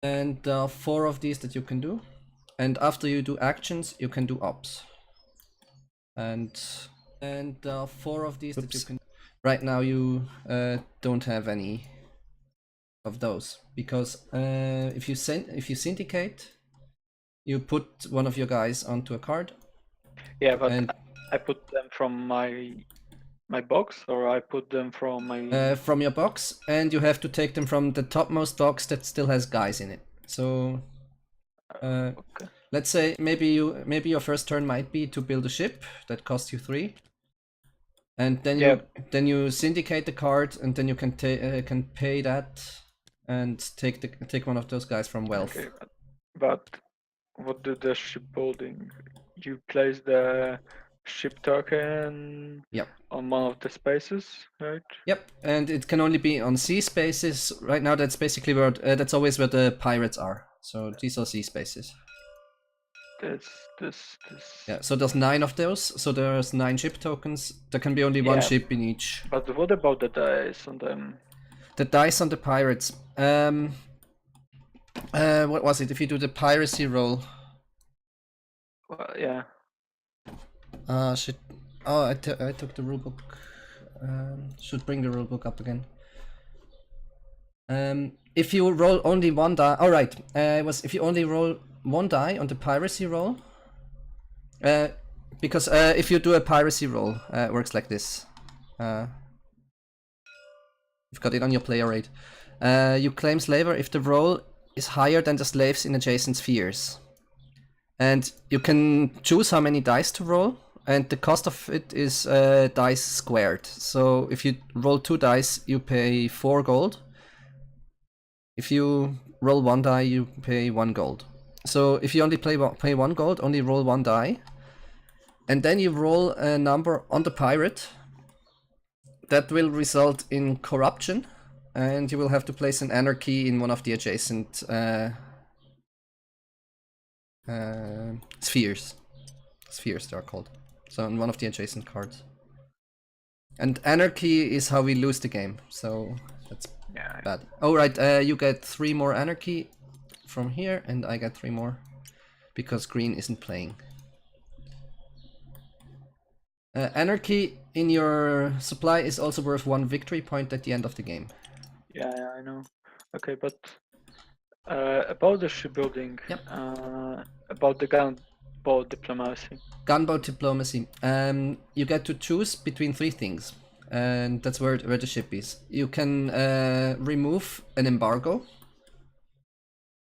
And there are 4 of these that you can do. And after you do actions, you can do ops. And there are 4 of these that you can. Right now you don't have any of those because if you syndicate, you put one of your guys onto a card. Yeah, but I put them from my box, or I put them from my from your box, and you have to take them from the topmost box that still has guys in it. So okay. let's say maybe your first turn might be to build a ship that costs you 3, and then you syndicate the card, and then you can pay that and take one of those guys from wealth. Okay, but what do the shipbuilding? You place the ship token on one of the spaces, right? Yep, and it can only be on sea spaces. Right now, that's basically where that's always where the pirates are. So these are sea spaces. This. Yeah, so there's 9 of those. So there's 9 ship tokens. There can be only 1 ship in each. But what about the dice on them? The dice on the pirates. What was it? If you do the piracy roll. Well, yeah. Shit. Oh, I took the rulebook. Should bring the rulebook up again. If you roll only 1 die. All right. It was if you only roll 1 die on the piracy roll. Because if you do a piracy roll, it works like this. You've got it on your player rate. You claim slaver if the roll is higher than the slaves in adjacent spheres. And you can choose how many dice to roll, and the cost of it is dice squared. So if you roll 2 dice, you pay 4 gold. If you roll 1 die, you pay 1 gold. So if you only pay 1 gold, only roll 1 die. And then you roll a number on the pirate. That will result in corruption, and you will have to place an anarchy in one of the adjacent spheres. Spheres they are called. So in one of the adjacent cards. And anarchy is how we lose the game, so that's bad. Oh right, you get 3 more anarchy from here, and I get 3 more because green isn't playing. Anarchy in your supply is also worth 1 victory point at the end of the game. Yeah, I know. Okay, but about the shipbuilding, about the gunboat diplomacy. Gunboat diplomacy. You get to choose between 3 things, and that's where the ship is. You can remove an embargo.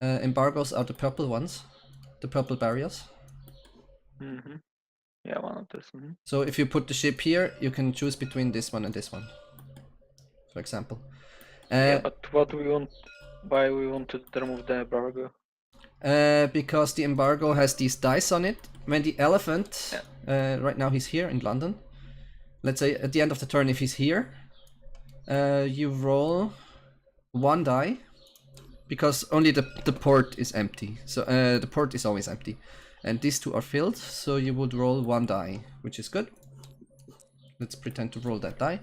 Embargoes are the purple ones, the purple barriers. Mm-hmm. Yeah, one of those. Mm-hmm. So if you put the ship here, you can choose between this one and this one, for example. Yeah, but what we want? Why we want to remove the embargo? Because the embargo has these dice on it. When the elephant, right now he's here in London. Let's say at the end of the turn, if he's here, you roll 1 die, because only the port is empty. So the port is always empty, and these 2 are filled. So you would roll 1 die, which is good. Let's pretend to roll that die,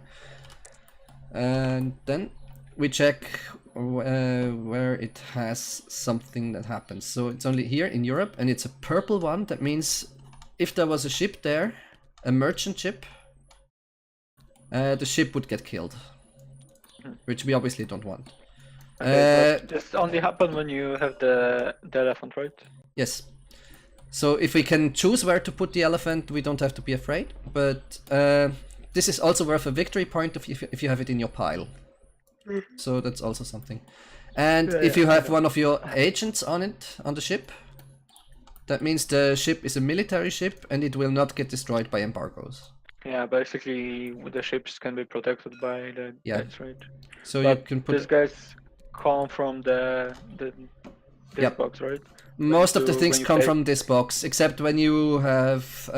and then we check where it has something that happens. So it's only here in Europe, and it's a purple one. That means if there was a ship there, a merchant ship, the ship would get killed, which we obviously don't want. Okay, but this only happens when you have the elephant, right? Yes. So if we can choose where to put the elephant, we don't have to be afraid. But this is also worth a victory point if you have it in your pile. So that's also something. And if you have one of your agents on it, on the ship, that means the ship is a military ship and it will not get destroyed by embargoes. Yeah, basically the ships can be protected by the guys, right? So but you can put... these guys come from this box, right? Most of the things come from this box, except when you have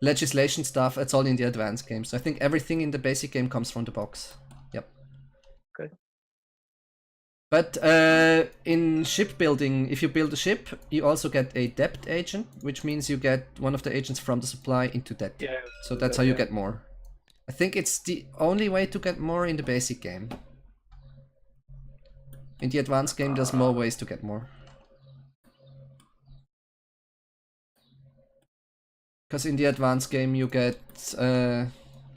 legislation stuff. It's all in the advanced game. So I think everything in the basic game comes from the box. Yep. Okay. But in shipbuilding, if you build a ship, you also get a debt agent, which means you get one of the agents from the supply into debt. Yeah. So that's how you get more. I think it's the only way to get more in the basic game. In the advanced game, there's more ways to get more. Because in the advanced game, you get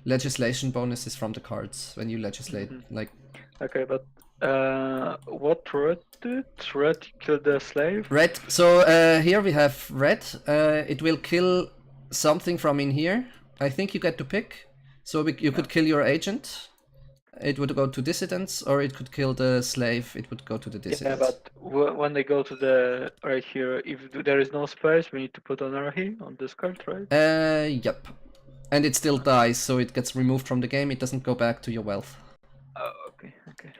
legislation bonuses from the cards when you legislate. Like. Okay, but what red did? Red kill the slave? Red. So here we have red. It will kill something from in here. I think you get to pick. So you could kill your agent. It would go to dissidents, or it could kill the slave. It would go to the dissidents. Yeah, but when they go to the right here, if there is no space, we need to put anarchy on this card, right? Yep. And it still dies, so it gets removed from the game. It doesn't go back to your wealth. Oh, okay, okay.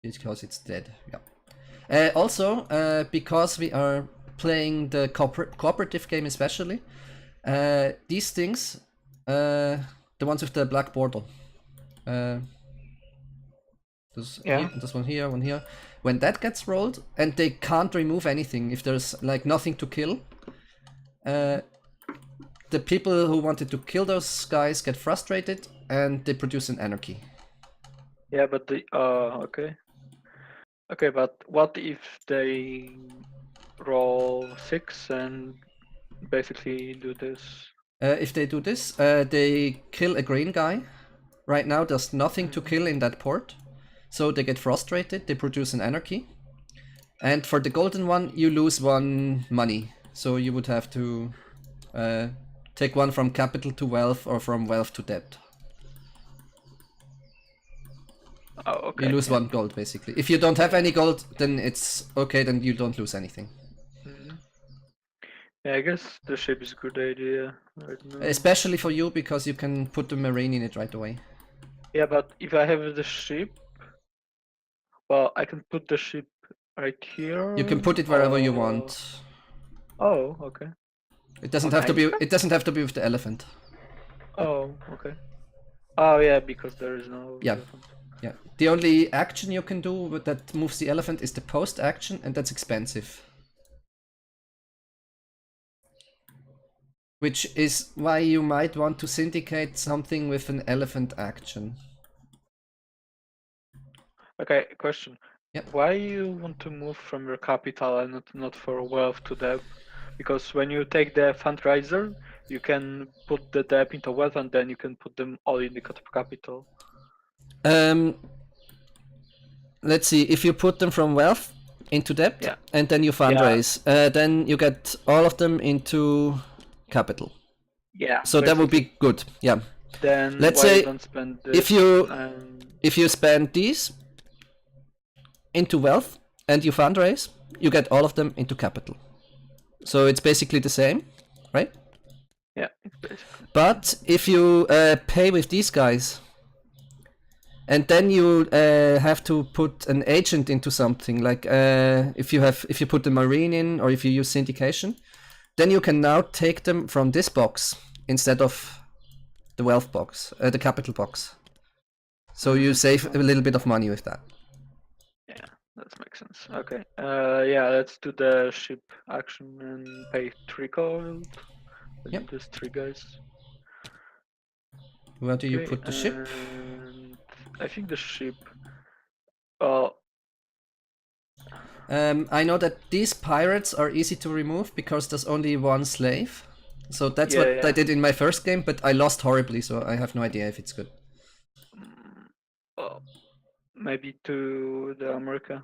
Because it's dead. Yeah. Also, because we are playing the cooperative game, especially, these things, the ones with the black border. This one here, one here. When that gets rolled, and they can't remove anything, if there's like nothing to kill, the people who wanted to kill those guys get frustrated, and they produce an anarchy. Yeah, but the okay. Okay, but what if they roll 6 and basically do this? If they do this, they kill a green guy. Right now there's nothing to kill in that port, so they get frustrated, they produce an anarchy. And for the golden one, you lose 1 money, so you would have to take 1 from capital to wealth or from wealth to debt. Oh, okay. You lose 1 gold, basically. If you don't have any gold, then it's okay, then you don't lose anything. Yeah, I guess the ship is a good idea right now. Especially for you, because you can put the marine in it right away. Yeah, but if I have the ship, well, I can put the ship right here. You can put it wherever you want. Oh, okay. It doesn't have to be. It doesn't have to be with the elephant. Oh, okay. Oh yeah, because there is no elephant. Yeah. The only action you can do that moves the elephant is the post action, and that's expensive. Which is why you might want to syndicate something with an elephant action. Okay, question. Yep. Why you want to move from your capital and not for wealth to debt? Because when you take the fundraiser, you can put the debt into wealth and then you can put them all in the capital. Let's see, if you put them from wealth into debt and then you fundraise, then you get all of them into capital. Yeah. So that would be good. Yeah. Then let's why say you don't spend this, if you spend these into wealth and you fundraise, you get all of them into capital. So it's basically the same, right? Yeah, it's basically. But if you pay with these guys, and then you have to put an agent into something, like if you put the marine in, or if you use syndication, then you can now take them from this box instead of the wealth box, the capital box. So you save a little bit of money with that. Yeah, that makes sense. Okay. Yeah, let's do the ship action and pay 3 gold. Yep. Just 3 guys. Where do you put the ship? I think the ship. I know that these pirates are easy to remove because there's only 1 slave. So that's what I did in my first game, but I lost horribly, so I have no idea if it's good. Maybe to the America.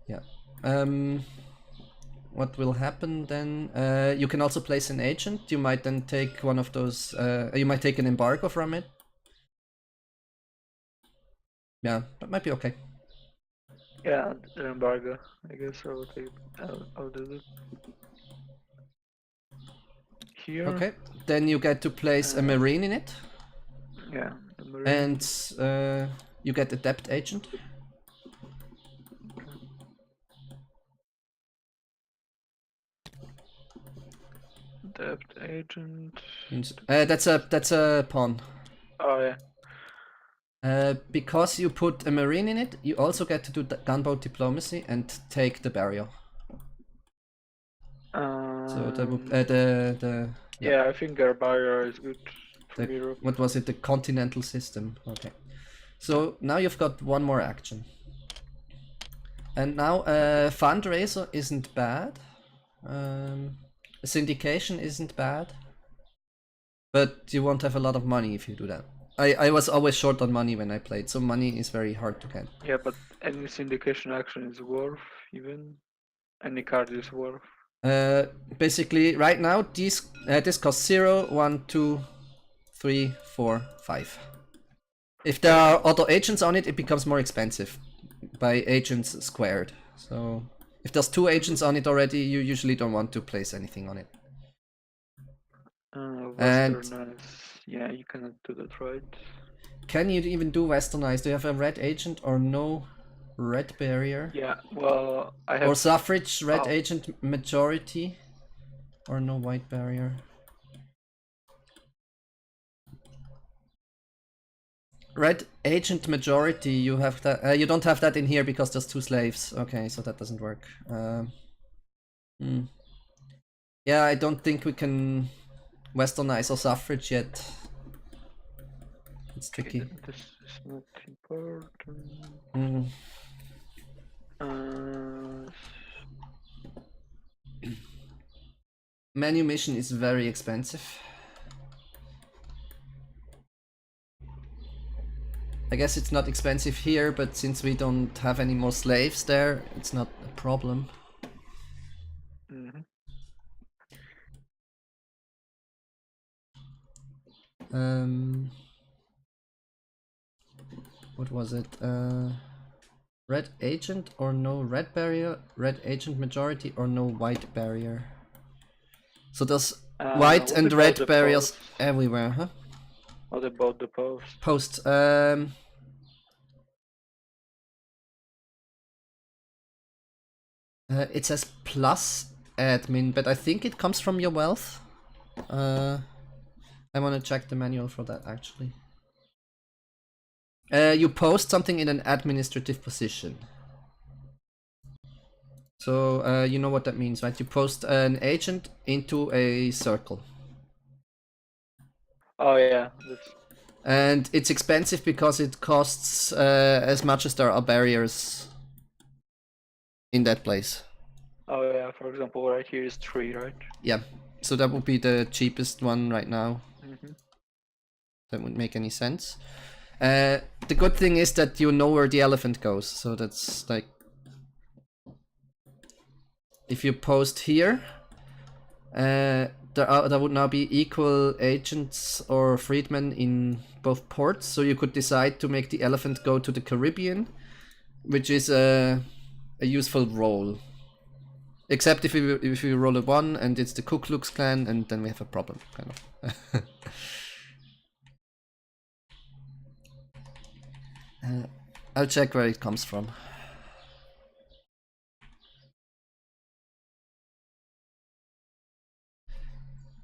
Yeah. What will happen then? You can also place an agent. You might then take one of those. You might take an embargo from it. Yeah, that might be okay. Yeah, the embargo. I guess I will take. I'll do it. Here. Okay. Then you get to place a marine in it. Yeah. And you get a debt agent. Debt agent. That's a pawn. Oh yeah. Because you put a marine in it, you also get to do the gunboat diplomacy and take the barrier. So yeah, I think our barrier is good for Europe. What was it? The continental system. Okay. So now you've got 1 more action. And now fundraiser isn't bad. Syndication isn't bad. But you won't have a lot of money if you do that. I was always short on money when I played, so money is very hard to get. Yeah, but any syndication action is worth even. Any card is worth. Basically, right now this costs 0, 1, 2, 3, 4, 5. If there are auto agents on it, it becomes more expensive by agents squared. So if there's 2 agents on it already, you usually don't want to place anything on it. Westernize. Yeah, you cannot do that, right? Can you even do Westernize? Do you have a red agent or no red barrier? Yeah, well, I have... Or Suffrage red agent majority? Or no white barrier? Red agent majority, you have that. You don't have that in here because there's 2 slaves. Okay, so that doesn't work. Yeah, I don't think we can Westernize or Suffrage yet. It's tricky. Okay, this is not important. Manumission is very expensive. I guess it's not expensive here, but since we don't have any more slaves there, it's not a problem. What was it? Red agent or no red barrier? Red agent majority or no white barrier? So there's white and red barriers everywhere, huh? What about the post? Post. It says plus admin, but I think it comes from your wealth. I want to check the manual for that actually. You post something in an administrative position. So you know what that means, right? You post an agent into a circle. Oh yeah. And it's expensive because it costs as much as there are barriers in that place. Oh yeah, for example, right here is 3, right? Yeah, so that would be the cheapest one right now. That wouldn't make any sense. The good thing is that you know where the elephant goes, so that's like... If you post here, there would now be equal agents or freedmen in both ports, so you could decide to make the elephant go to the Caribbean, which is a useful role. Except if you roll a 1 and it's the Ku Klux Klan, and then we have a problem, kind of. I'll check where it comes from.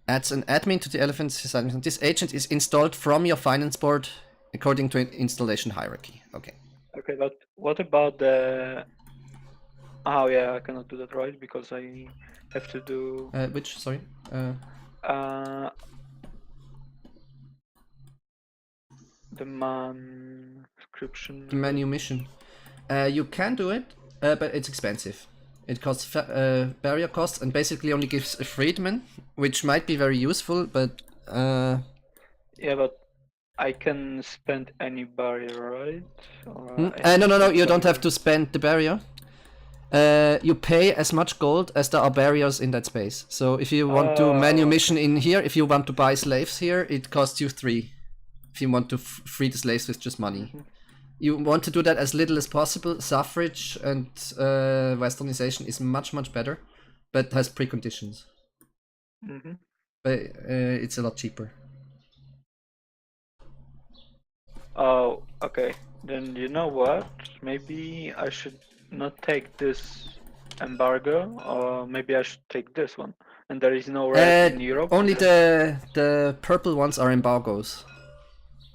Adds an admin to the elephant's society. This agent is installed from your finance board according to an installation hierarchy. Okay. Okay, but what about the... Oh yeah, I cannot do that, right? Because I have to do... Which? Sorry? The manumission. The manumission. You can do it, but it's expensive. It costs barrier costs and basically only gives a freedman, which might be very useful, but... Yeah, but I can spend any barrier, right? No, you don't have to spend the barrier. You pay as much gold as there are barriers in that space. So if you want to manumission in here, if you want to buy slaves here, it costs you 3. If you want to free the slaves with just money. You want to do that as little as possible. Suffrage and Westernization is much better, but has preconditions. But it's a lot cheaper. Oh, okay. Then you know what? Maybe I should not take this embargo, or maybe I should take this one. And there is no red in Europe. Only the purple ones are embargoes.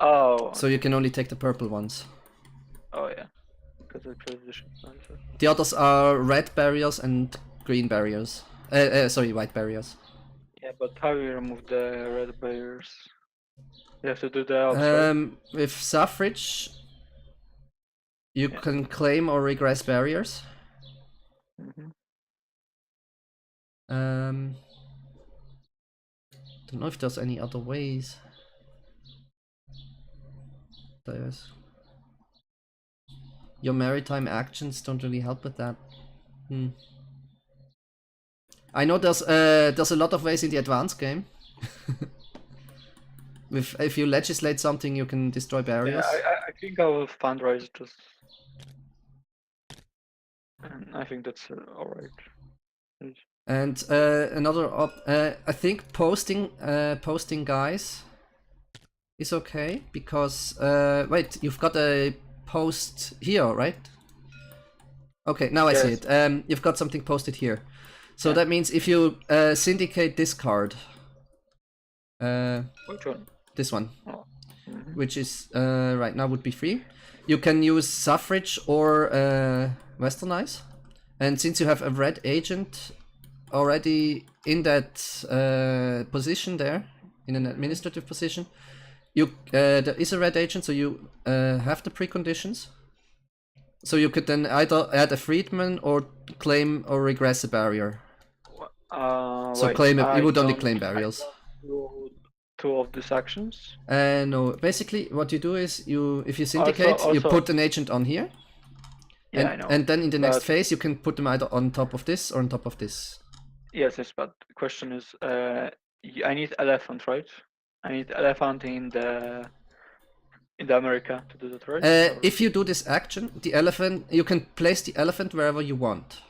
Oh. So you can only take the purple ones. Oh yeah. Because I transition. The others are red barriers and green barriers. Sorry, white barriers. Yeah, but how you remove the red barriers? You have to do the outside. With Suffrage, you can claim or regress barriers. Don't know if there's any other ways. There's... Your maritime actions don't really help with that. I know there's a lot of ways in the advanced game. If you legislate something, you can destroy barriers. Yeah, I think I will fundraise this. And I think that's alright. And another I think posting guys is okay because wait, you've got a post here, right? Okay, now I see it. You've got something posted here. So that means if you syndicate this card, which one? This one, oh. Which is right now would be free. You can use Suffrage or Westernize, and since you have a red agent already in that position there, in an administrative position, you there is a red agent, so you have the preconditions. So you could then either add a freedman or claim or regress a barrier. So wait, claim you would only claim barriers. Two of these actions? No, basically what you do is if you syndicate, you put an agent on here. Yeah, I know. And then in the next phase you can put them either on top of this or on top of this. Yes, but the question is, I need elephant, right? I need elephant in the America to do that, right? If you do this action, the elephant, you can place the elephant wherever you want.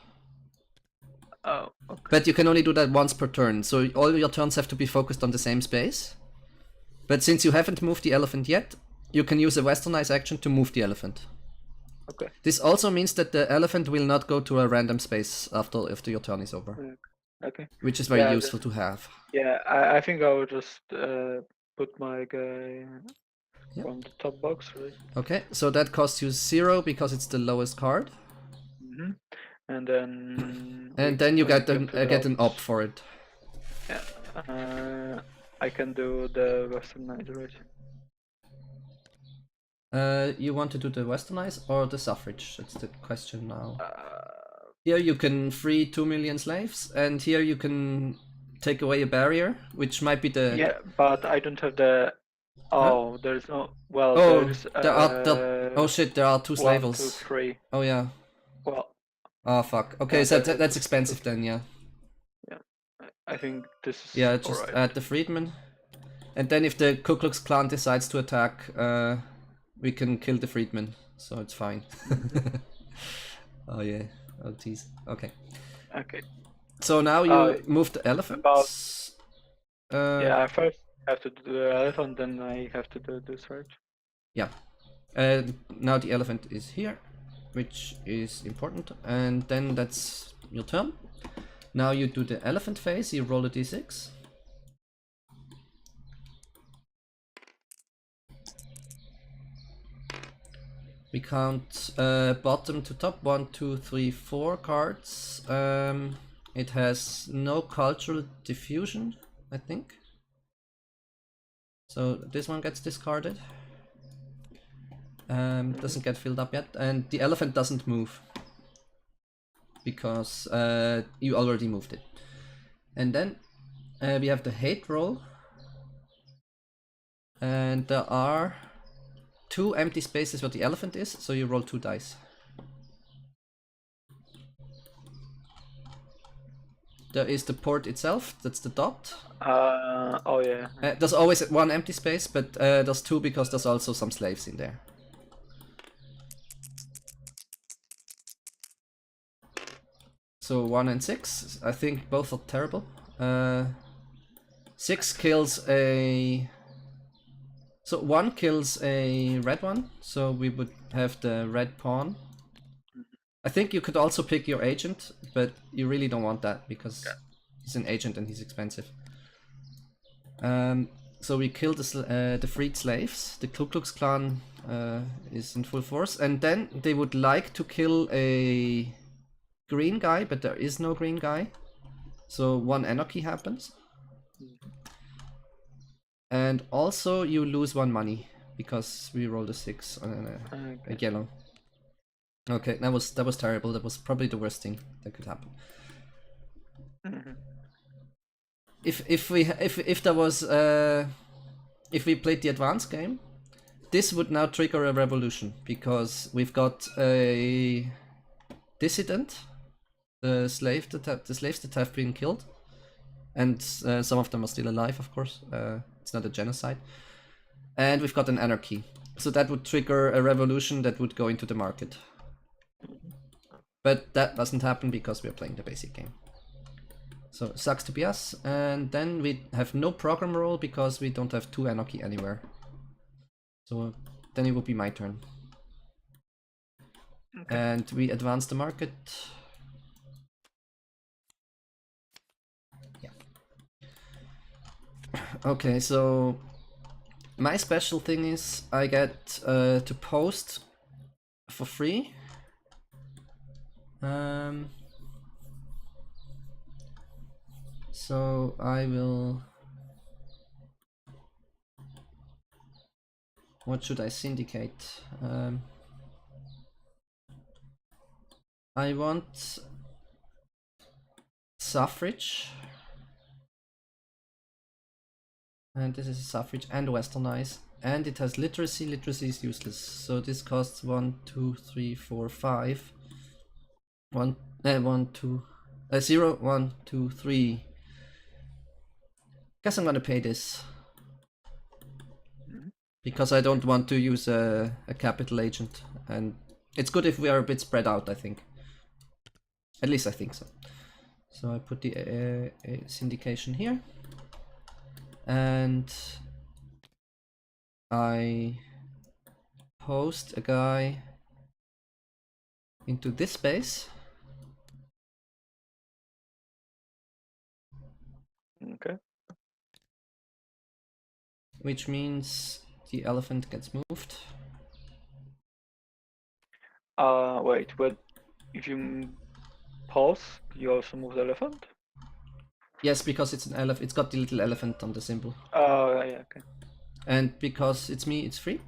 Oh, okay. But you can only do that once per turn, so all your turns have to be focused on the same space. But since you haven't moved the elephant yet, you can use a Westernize action to move the elephant. Okay. This also means that the elephant will not go to a random space after your turn is over. Okay. Which is very useful to have. Yeah, I think I will just put my guy from the top box, right? Okay, so that costs you 0 because it's the lowest card. And then... And then you get an op for it. Yeah, I can do the Westernize, right? You want to do the Westernize or the Suffrage? That's the question now. Here you can free 2 million slaves, and here you can take away a barrier, which might be the... Yeah, but I don't have the... Oh, there's no... Well, there's... oh shit, there are 2 slave levels. 1, 2, 3. Oh yeah. Well... Oh fuck. Okay, so that's expensive then, yeah. Yeah, I think this is... Yeah, just add the freedman. And then if the Ku Klux Klan decides to attack, we can kill the freedman, so it's fine. Oh yeah. Oh geez. Okay. Okay. So now you move the elephants. Yeah, I first have to do the elephant, then I have to do this, right? Yeah. Now the elephant is here, which is important, and then that's your turn. Now you do the elephant phase, you roll a d6. We count bottom to top, 1, 2, 3, 4 cards. It has no cultural diffusion, I think. So this one gets discarded. Doesn't get filled up yet, and the elephant doesn't move because you already moved it. And then we have the hate roll, and there are 2 empty spaces where the elephant is, so you roll 2 dice. There is the port itself, that's the dot. Oh yeah. There's always 1 empty space, but there's 2 because there's also some slaves in there. So 1 and 6, I think both are terrible. 6 kills a... So 1 kills a red one, so we would have the red pawn. I think you could also pick your agent, but you really don't want that because he's an agent and he's expensive. So we kill the freed slaves. The Ku Klux Klan is in full force, and then they would like to kill a green guy, but there is no green guy. So 1 anarchy happens. And also you lose 1 money because we rolled a 6 on a yellow. Okay, that was terrible. That was probably the worst thing that could happen. if there was if we played the advanced game, this would now trigger a revolution because we've got a dissident, the slaves that have been killed, and some of them are still alive, of course. It's not a genocide, and we've got an anarchy. So that would trigger a revolution that would go into the market. But that doesn't happen because we're playing the basic game. So it sucks to be us, and then we have no program role because we don't have 2 anarchy anywhere. So then it will be my turn. Okay. And we advance the market. Yeah. Okay, so my special thing is I get to post for free. So I will... What should I syndicate? I want Suffrage. And this is Suffrage and Westernize. And it has literacy. Literacy is useless. So this costs 1, 2, 3, 4, 5. 0, 1, 2, 3. Guess I'm gonna pay this. Because I don't want to use a capital agent. And it's good if we are a bit spread out, I think. At least I think so. So I put the syndication here. And I post a guy into this space. Okay. Which means the elephant gets moved. Wait, but if you pause, you also move the elephant? Yes, because it's an elephant. It's got the little elephant on the symbol. Oh, yeah, okay. And because it's me, it's free.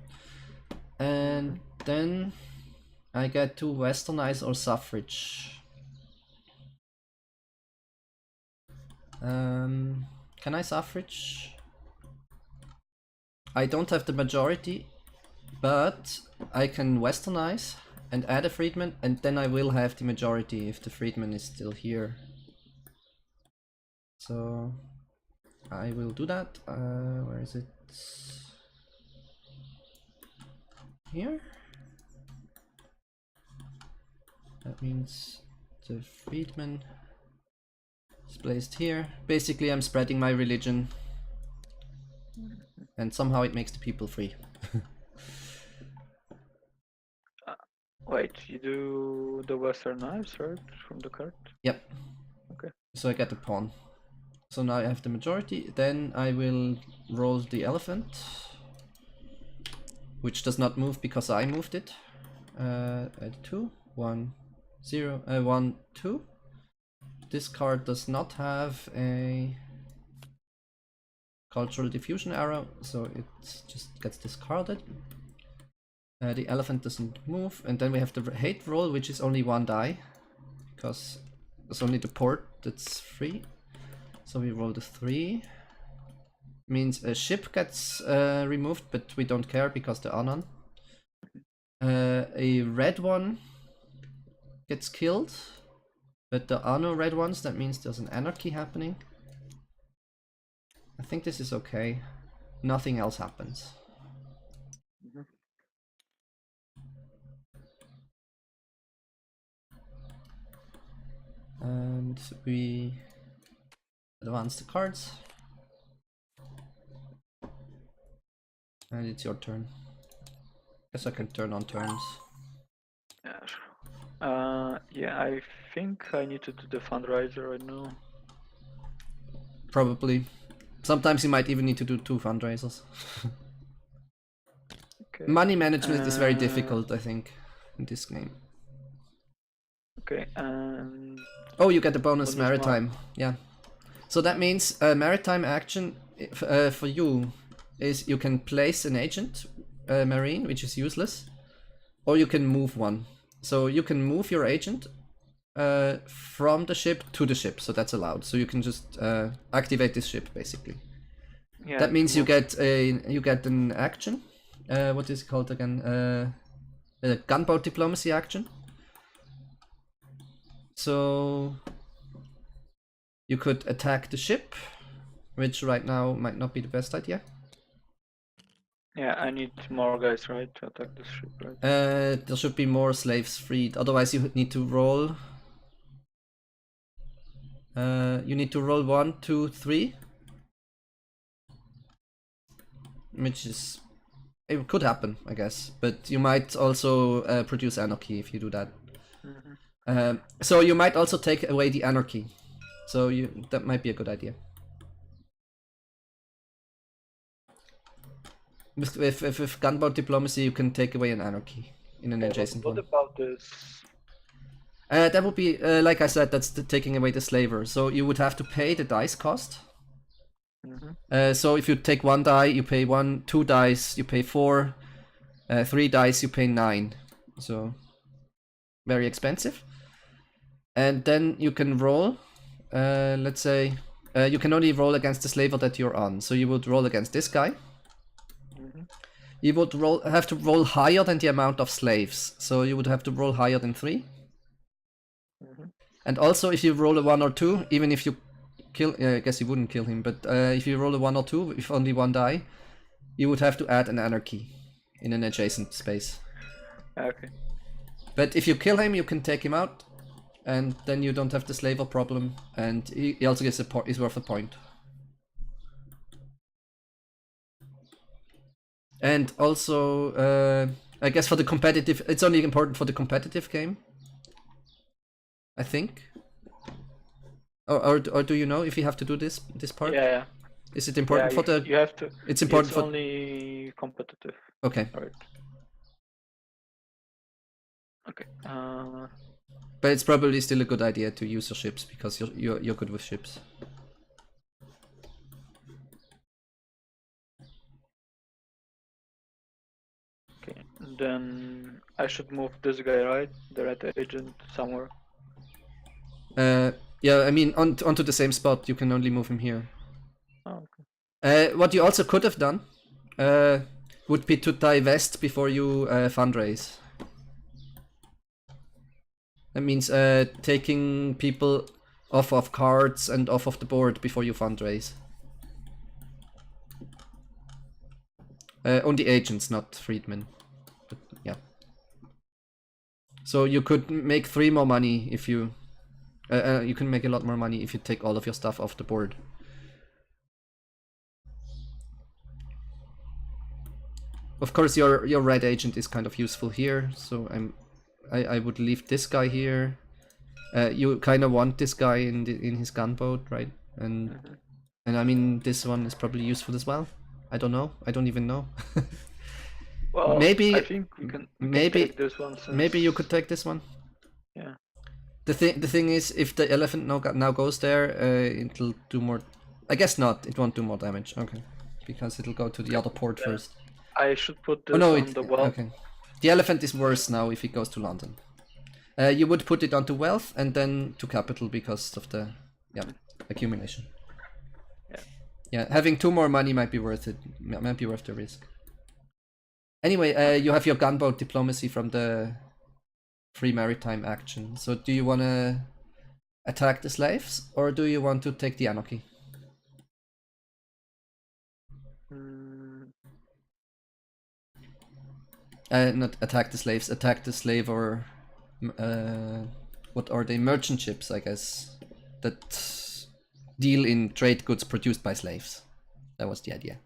And then I get to Westernize or Suffrage. Can I Suffrage? I don't have the majority, but I can Westernize and add a freedman, and then I will have the majority if the freedman is still here. So I will do that. Where is it? Here. That means the freedman is placed here. Basically, I'm spreading my religion, and somehow it makes the people free. Wait, you do the Westernize, right? From the card? Yep. Okay. So I get the pawn. So now I have the majority. Then I will roll the elephant, which does not move because I moved it. 2, 1, 0, 1, 2. This card does not have a cultural diffusion arrow, so it just gets discarded. The elephant doesn't move, and then we have the hate roll, which is only 1 die, because there's only the port that's free. So we roll the 3. Means a ship gets removed, but we don't care because there are none. A red one gets killed, but there are no red ones. That means there's an anarchy happening. I think this is okay. Nothing else happens. And we advance the cards. And it's your turn. Guess I can turn on turns. Yeah, sure. Yeah, I think I need to do the fundraiser right now. Probably. Sometimes you might even need to do 2 fundraisers. Okay. Money management is very difficult, I think, in this game. Okay, and... Oh, you get the bonus maritime. Yeah. So that means maritime action for you is you can place an agent, marine, which is useless, or you can move one. So you can move your agent, from the ship to the ship, so that's allowed. So you can just activate this ship basically. Yeah, That means you move. get an action. What is it called again? A gunboat diplomacy action. So you could attack the ship, which right now might not be the best idea. Yeah, I need more guys, right, to attack this ship, right? There should be more slaves freed. Otherwise, you need to roll. You need to roll 1, 2, 3, which is it could happen, I guess. But you might also produce anarchy if you do that. So you might also take away the anarchy. So that might be a good idea. With gunboat diplomacy, you can take away an anarchy in an adjacent one. What about this? That would be, like I said, that's taking away the slaver. So you would have to pay the dice cost. So if you take 1 die, you pay 1, 2 dice, you pay 4, 3 dice, you pay 9. So very expensive. And then you can roll. Let's say you can only roll against the slaver that you're on. So you would roll against this guy. You would have to roll higher than the amount of slaves. So you would have to roll higher than 3. And also, if you roll a 1 or 2, even if you kill, I guess you wouldn't kill him, but if you roll a 1 or 2 with only 1 die, you would have to add an anarchy in an adjacent space. Okay. But if you kill him, you can take him out, and then you don't have the slaver problem, and he also gets is worth a point. And also, I guess for the competitive, it's only important for the competitive game, I think. Or do you know if you have to do this part? Yeah. Is it important for the? You have to. It's important for only competitive. Okay. Right. Okay. But it's probably still a good idea to use your ships because you're good with ships. Okay. Then I should move this guy, right? The red agent somewhere. Yeah, I mean onto the same spot. You can only move him here. Oh, okay. What you also could have done would be to divest before you fundraise. That means taking people off of cards and off of the board before you fundraise. Only agents, not freedmen. But, yeah. So you could make 3 more money if you... you can make a lot more money if you take all of your stuff off the board. Of course, your red agent is kind of useful here, so I would leave this guy here. You kind of want this guy in his gunboat, right? And I mean this one is probably useful as well. I don't know. I don't even know. Well, maybe I think we can take this one. Maybe you could take this one. Yeah. The thing is, if the elephant now goes there, it'll do more. I guess not. It won't do more damage. Okay, because it'll go to the other port first. I should put this on the wealth. Okay. The elephant is worse now if it goes to London. You would put it onto wealth and then to capital because of the accumulation. Yeah, having 2 more money might be worth it. Might be worth the risk. Anyway, you have your gunboat diplomacy from the free maritime action. So do you want to attack the slaves or do you want to take the anarchy? Not attack the slaves, attack the slave or what are they? Merchant ships, I guess, that deal in trade goods produced by slaves. That was the idea.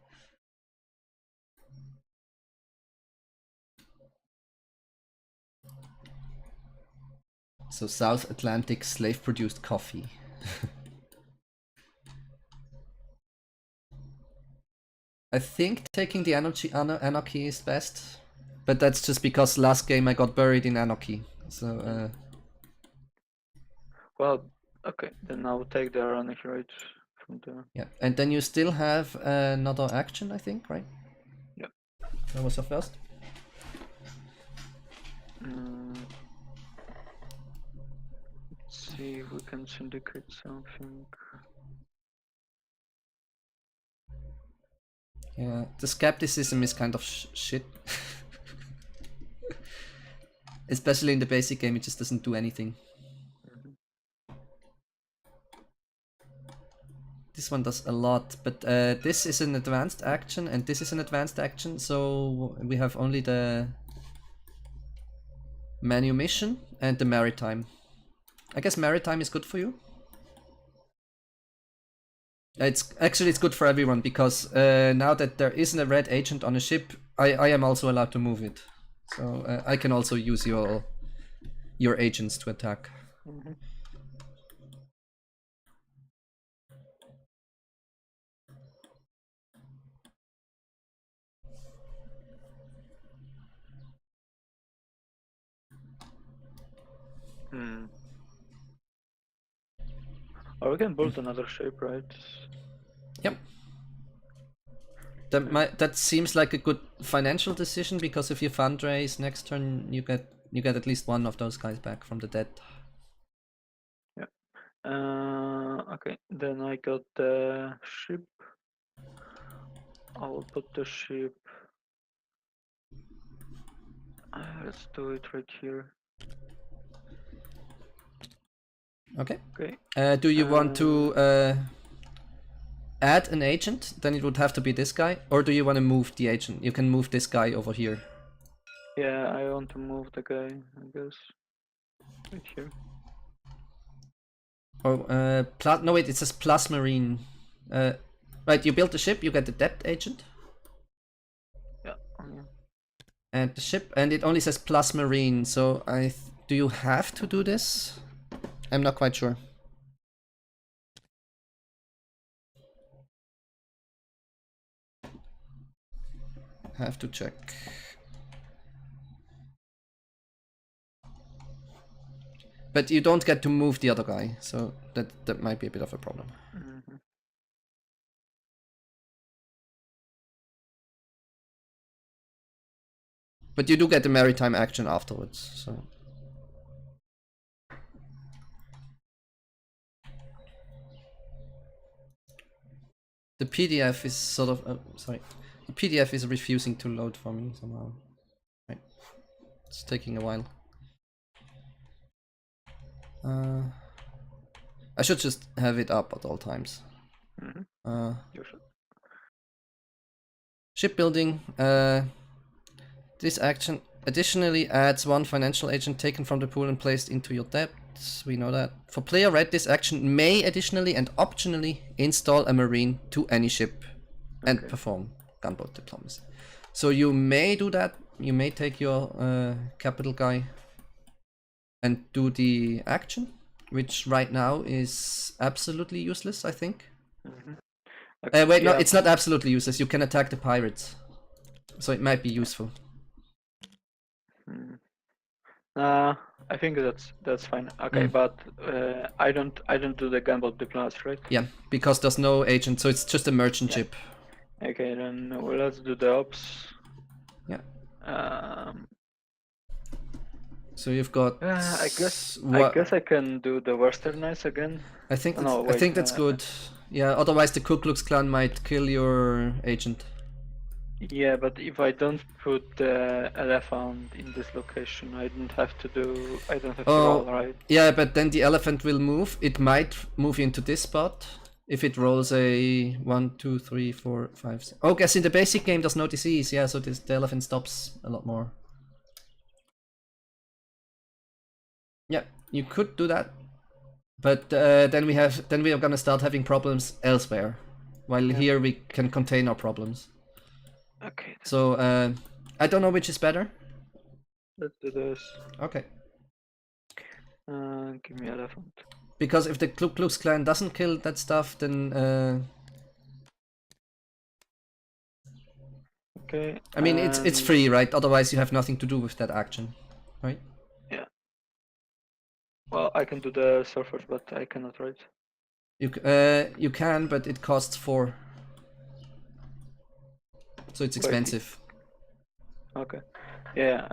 So South Atlantic slave-produced coffee. I think taking the anarchy is best, but that's just because last game I got buried in anarchy. So. Well, okay, then I'll take the anarchy right from there. Yeah, and then you still have another action, I think, right? Yeah. That was your first. Let's see if we can syndicate something. Yeah, the skepticism is kind of shit. Especially in the basic game, it just doesn't do anything. This one does a lot, but this is an advanced action and this is an advanced action, so we have only the Manumission and the maritime. I guess maritime is good for you. It's good for everyone because now that there isn't a red agent on a ship, I am also allowed to move it. So I can also use your agents to attack. Or we can build another ship, right? Yep. That seems like a good financial decision because if you fundraise next turn, you get at least one of those guys back from the dead. Yeah. Okay. Then I got the ship. I will put the ship. Let's do it right here. Okay. Okay. Do you want to add an agent? Then it would have to be this guy. Or do you want to move the agent? You can move this guy over here. Yeah, I want to move the guy, I guess. Right here. Oh, no wait, it says plus marine. Right, you build the ship, you get the depth agent. Yeah. And the ship, and it only says plus marine, so do you have to do this? I'm not quite sure. Have to check. But you don't get to move the other guy, so that might be a bit of a problem. But you do get the maritime action afterwards, so. The PDF is sort of, sorry. The PDF is refusing to load for me somehow. Right. It's taking a while. I should just have it up at all times. Shipbuilding. This action additionally adds one financial agent taken from the pool and placed into your debts. We know that. For player red, this action may additionally and optionally install a marine to any ship and perform gunboat diplomacy. So you may do that. You may take your capital guy and do the action, which right now is absolutely useless, I think. Wait, no, it's not absolutely useless. You can attack the pirates, so it might be useful. I think that's fine. Okay, but I don't do the gunboat diplomacy, right? Yeah, because there's no agent, so it's just a merchant ship. Okay, then let's do the ops. Yeah. So you've got. I guess I can do the Westernize again. I think that's good. Yeah. Otherwise, the Ku Klux Klan might kill your agent. Yeah, but if I don't put the elephant in this location, I don't have to roll, right? Yeah, but then the elephant will move. It might move into this spot if it rolls a 1, 2, 3, 4, 5. 6. Oh, guess in the basic game there's no disease. Yeah, so the elephant stops a lot more. Yeah, you could do that, but then we are gonna start having problems elsewhere, while here we can contain our problems. Okay. So I don't know which is better. Let's do this. Okay. Give me elephant. Because if the Ku Klux Klan doesn't kill that stuff, then okay. I mean it's free, right? Otherwise you have nothing to do with that action, right? Yeah. Well, I can do the Suffrage, but I cannot, right? You can, but it costs 4. So it's expensive. Okay. Yeah.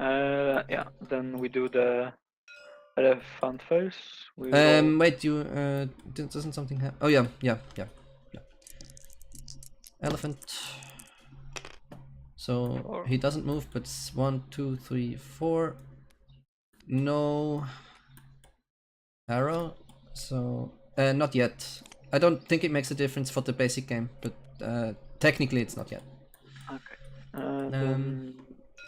Yeah. Then we do the At a fun phase, we roll. Wait, you doesn't something happen? Oh yeah. Elephant. So 4. he doesn't move, but it's 1, 2, 3, 4. No arrow. So not yet. I don't think it makes a difference for the basic game, but technically it's not yet. Okay.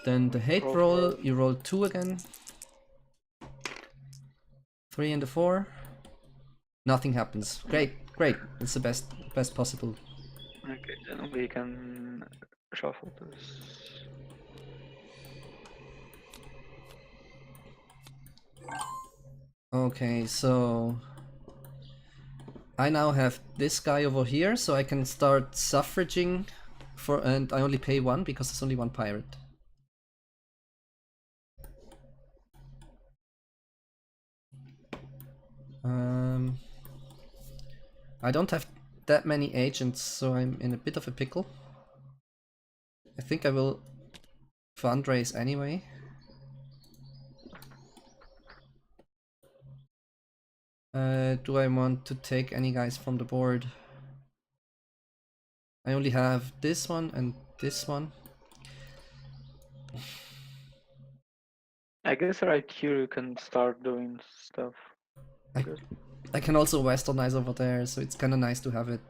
Then the hate roll roll, for- you roll 2 again. 3 and a 4. Nothing happens. Great. It's the best possible. Okay, then we can shuffle this. Okay, so I now have this guy over here, so I can start suffraging for, and I only pay 1 because there's only 1 pirate. I don't have that many agents, so I'm in a bit of a pickle. I think I will fundraise anyway. Do I want to take any guys from the board? I only have this one and this one. I guess right here you can start doing stuff. I can also westernize over there, so it's kind of nice to have it.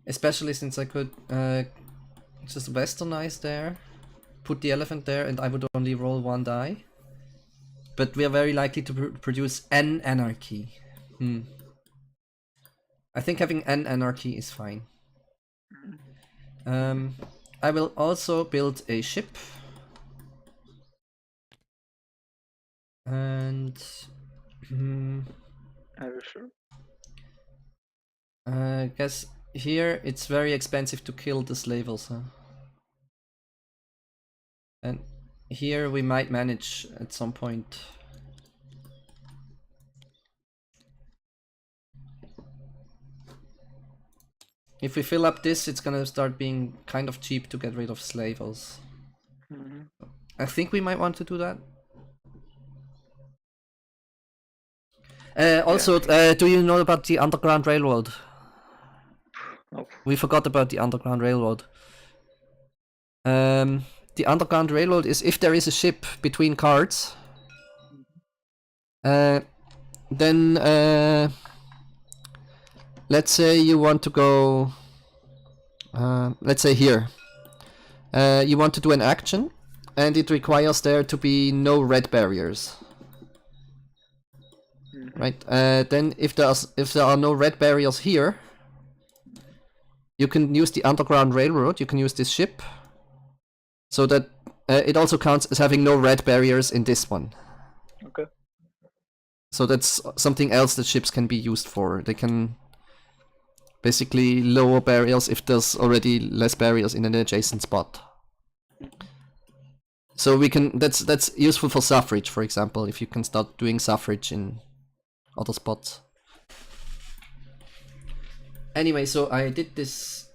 Especially since I could just westernize there, put the elephant there, and I would only roll 1 die. But we are very likely to produce an anarchy. I think having an anarchy is fine. I will also build a ship. And Are you sure? I guess here it's very expensive to kill the slavers, huh? And here we might manage at some point. If we fill up this, it's gonna start being kind of cheap to get rid of slavers. I think we might want to do that. Also, do you know about the Underground Railroad? Nope. We forgot about the Underground Railroad. The Underground Railroad is if there is a ship between cards, then let's say you want to go, let's say here, you want to do an action, and it requires there to be no red barriers. Right. Then if there are no red barriers here, you can use the Underground Railroad. You can use this ship, so that it also counts as having no red barriers in this one. Okay. So that's something else that ships can be used for. They can basically lower barriers if there's already less barriers in an adjacent spot. So we can that's useful for suffrage, for example, if you can start doing suffrage in other spots. Anyway, so I did this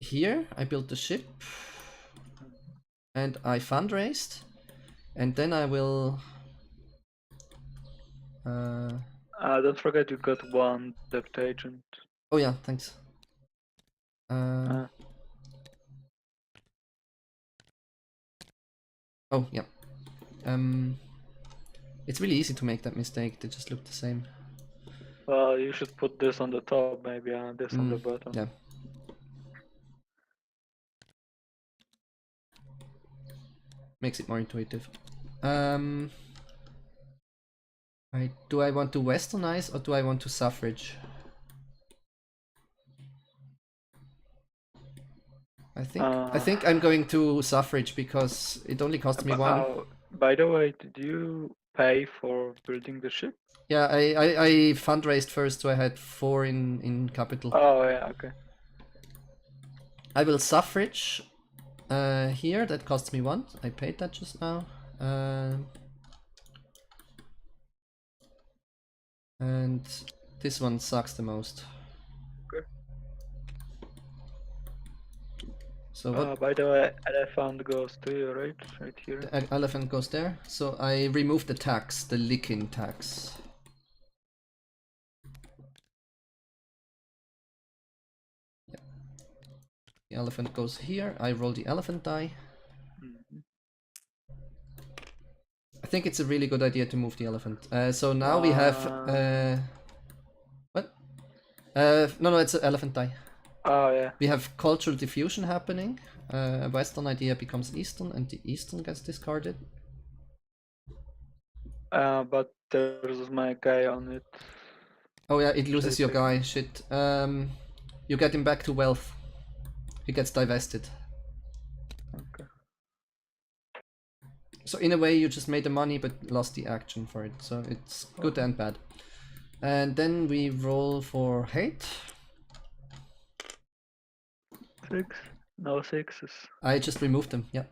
here. I built the ship and I fundraised, and then I will don't forget you got 1 debt agent. oh yeah, thanks. Oh yeah. It's really easy to make that mistake. They just look the same. Well, you should put this on the top, maybe, and this on the bottom. Yeah. Makes it more intuitive. Do I want to westernize or do I want to suffrage? I think I'm going to suffrage because it only costs me 1. By the way, did you pay for building the ship? Yeah, I fundraised first, so I had 4 in capital. Oh yeah, okay. I will suffrage here. That costs me 1. I paid that just now. And this one sucks the most. Okay. So what? By the way, elephant goes to you, right? Right here. The elephant goes there. So I remove the tax, the licking tax. Yeah. The elephant goes here. I roll the elephant die. I think it's a really good idea to move the elephant. So now we have what? No, it's an elephant die. Oh yeah. We have cultural diffusion happening. A Western idea becomes Eastern, and the Eastern gets discarded. But there's my guy on it. Oh yeah, it loses your guy. Shit. You get him back to wealth. He gets divested. Okay. So in a way, you just made the money but lost the action for it. So it's good and bad. And then we roll for hate. 6. No sixes. I just removed them. Yeah.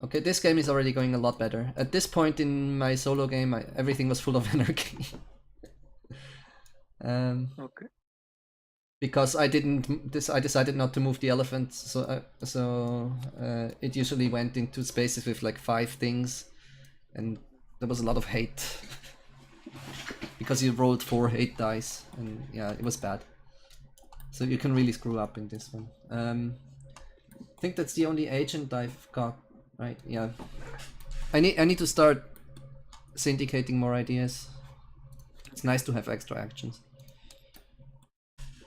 Okay, this game is already going a lot better. At this point in my solo game, everything was full of anarchy. Okay. Because I decided not to move the elephant, so it usually went into spaces with like 5 things, and there was a lot of hate. Because you rolled 4 hate dice, and yeah, it was bad. So you can really screw up in this one. I think that's the only agent I've got. Right, yeah. I need to start syndicating more ideas. It's nice to have extra actions.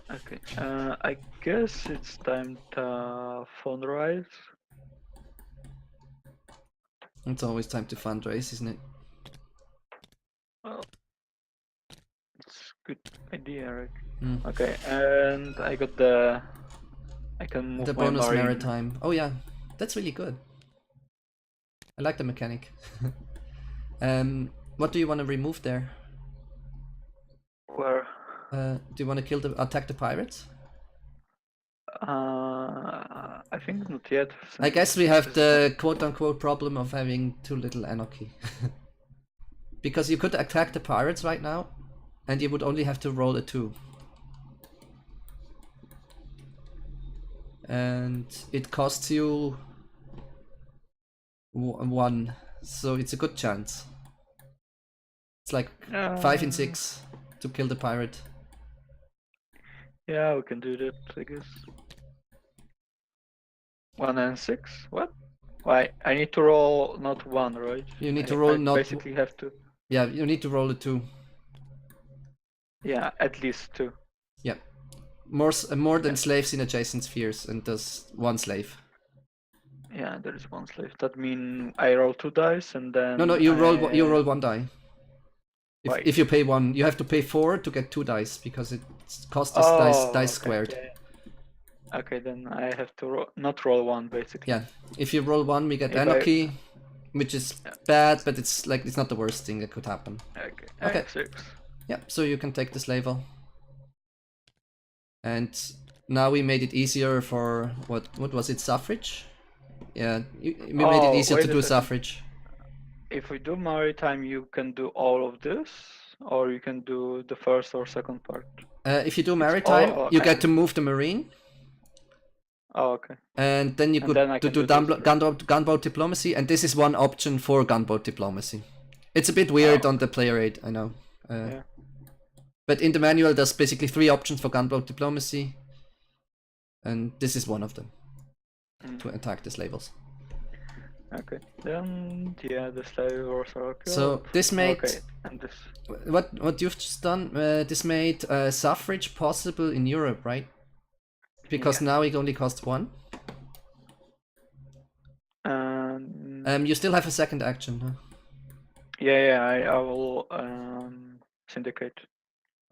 Okay. I guess it's time to fundraise. It's always time to fundraise, isn't it? Well, it's a good idea, right? Mm. Okay, and I got the. I can move the my bonus marine. maritime. Oh yeah, that's really good. I like the mechanic. What do you want to remove there? Where? Do you want to attack the pirates? I think not yet. I guess we have the quote-unquote problem of having too little anarchy. Because you could attack the pirates right now, and you would only have to roll a 2. And it costs you 1, so it's a good chance. It's like 5 and 6 to kill the pirate. Yeah, we can do that, I guess. 1 and 6? What? Why? I need to roll not 1, right? You need to roll not. Basically have to. Yeah, you need to roll a 2. Yeah, at least 2. Yeah. More than slaves in adjacent spheres, and there's 1 slave. Yeah, there is 1 slave. That means I roll 2 dice and then. No, you roll 1 die. If you pay 1, you have to pay 4 to get 2 dice because it costs us dice squared. Yeah. Okay, then I have to not roll 1 basically. Yeah, if you roll 1, we get anarchy, which is bad, but it's not the worst thing that could happen. Okay. 6. Yeah, so you can take this label. And now we made it easier for what was it, suffrage? Yeah, we made it easier to do suffrage. If we do maritime, you can do all of this, or you can do the first or second part. If you do maritime, you get to move the marine. Oh, okay. And then you could do gunboat diplomacy, and this is one option for gunboat diplomacy. It's a bit weird on the player aid, I know. Yeah. But in the manual, there's basically 3 options for gunboat diplomacy, and this is one of them to attack the labels. Okay, then yeah, the slave wars are killed. So this made and this. What you've just done. This made suffrage possible in Europe, right? Because now it only costs 1. You still have a second action, huh? Yeah, I will syndicate.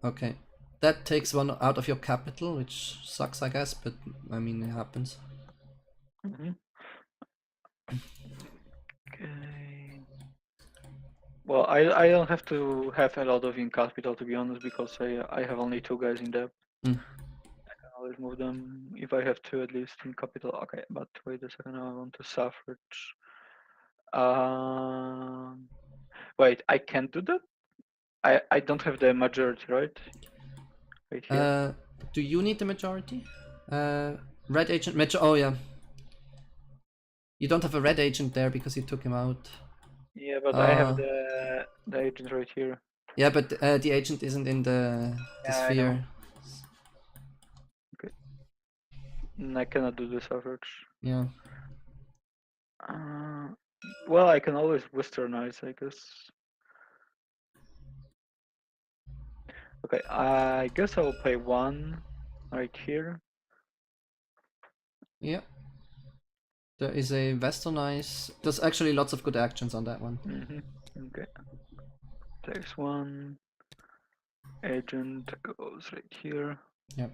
Okay, that takes 1 out of your capital, which sucks, I guess, but I mean it happens. Okay. Well, I don't have to have a lot of in capital, to be honest, because I have only 2 guys in debt. I can always move them if I have 2 at least in capital. Okay, but wait a second, I want to suffrage. Wait, I can't do that? I don't have the majority, right? Right here. Do you need the majority? Red agent, oh yeah. You don't have a red agent there because you took him out. Yeah, but I have the agent right here. Yeah, but the agent isn't in the sphere. I know. Okay. And I cannot do the suffrage. Yeah. Well, I can always westernize, I guess. Okay, I guess I will pay 1 right here. Yeah. There is a westernize. There's actually lots of good actions on that one. Okay. Takes 1. Agent goes right here. Yep.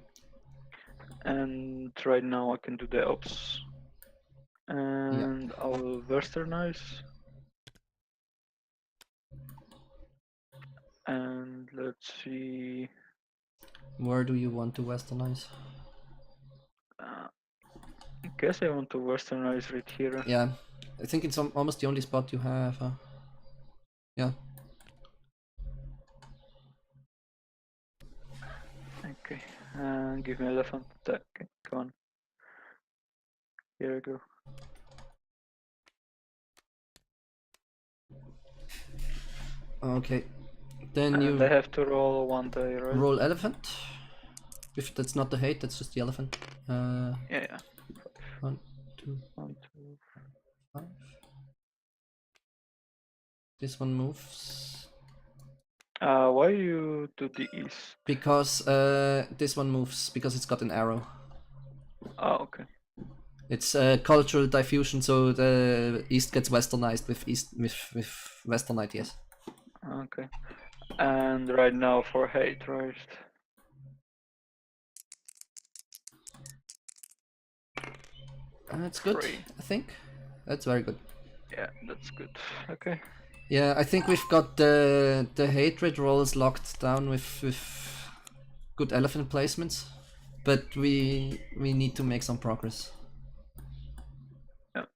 And right now I can do the ops. And I'll westernize. And let's see. Where do you want to westernize? I guess I want to westernize right here. Yeah. I think it's almost the only spot you have. Yeah. Okay. Give me elephant attack. Okay, come on. Here we go. Okay. Then And you I have to roll 1 die, right? roll elephant. If that's not the hate, that's just the elephant. Yeah. 1, 2, 1, 2. 5. This one moves. Why you do the east? Because this one moves because it's got an arrow. Oh, okay. It's cultural diffusion, so the east gets westernized with western ideas. Okay. And right now for hate, right? That's good, 3. I think. That's very good. Yeah, that's good. Okay. Yeah, I think we've got the hatred rolls locked down with good elephant placements, but we need to make some progress. Yeah.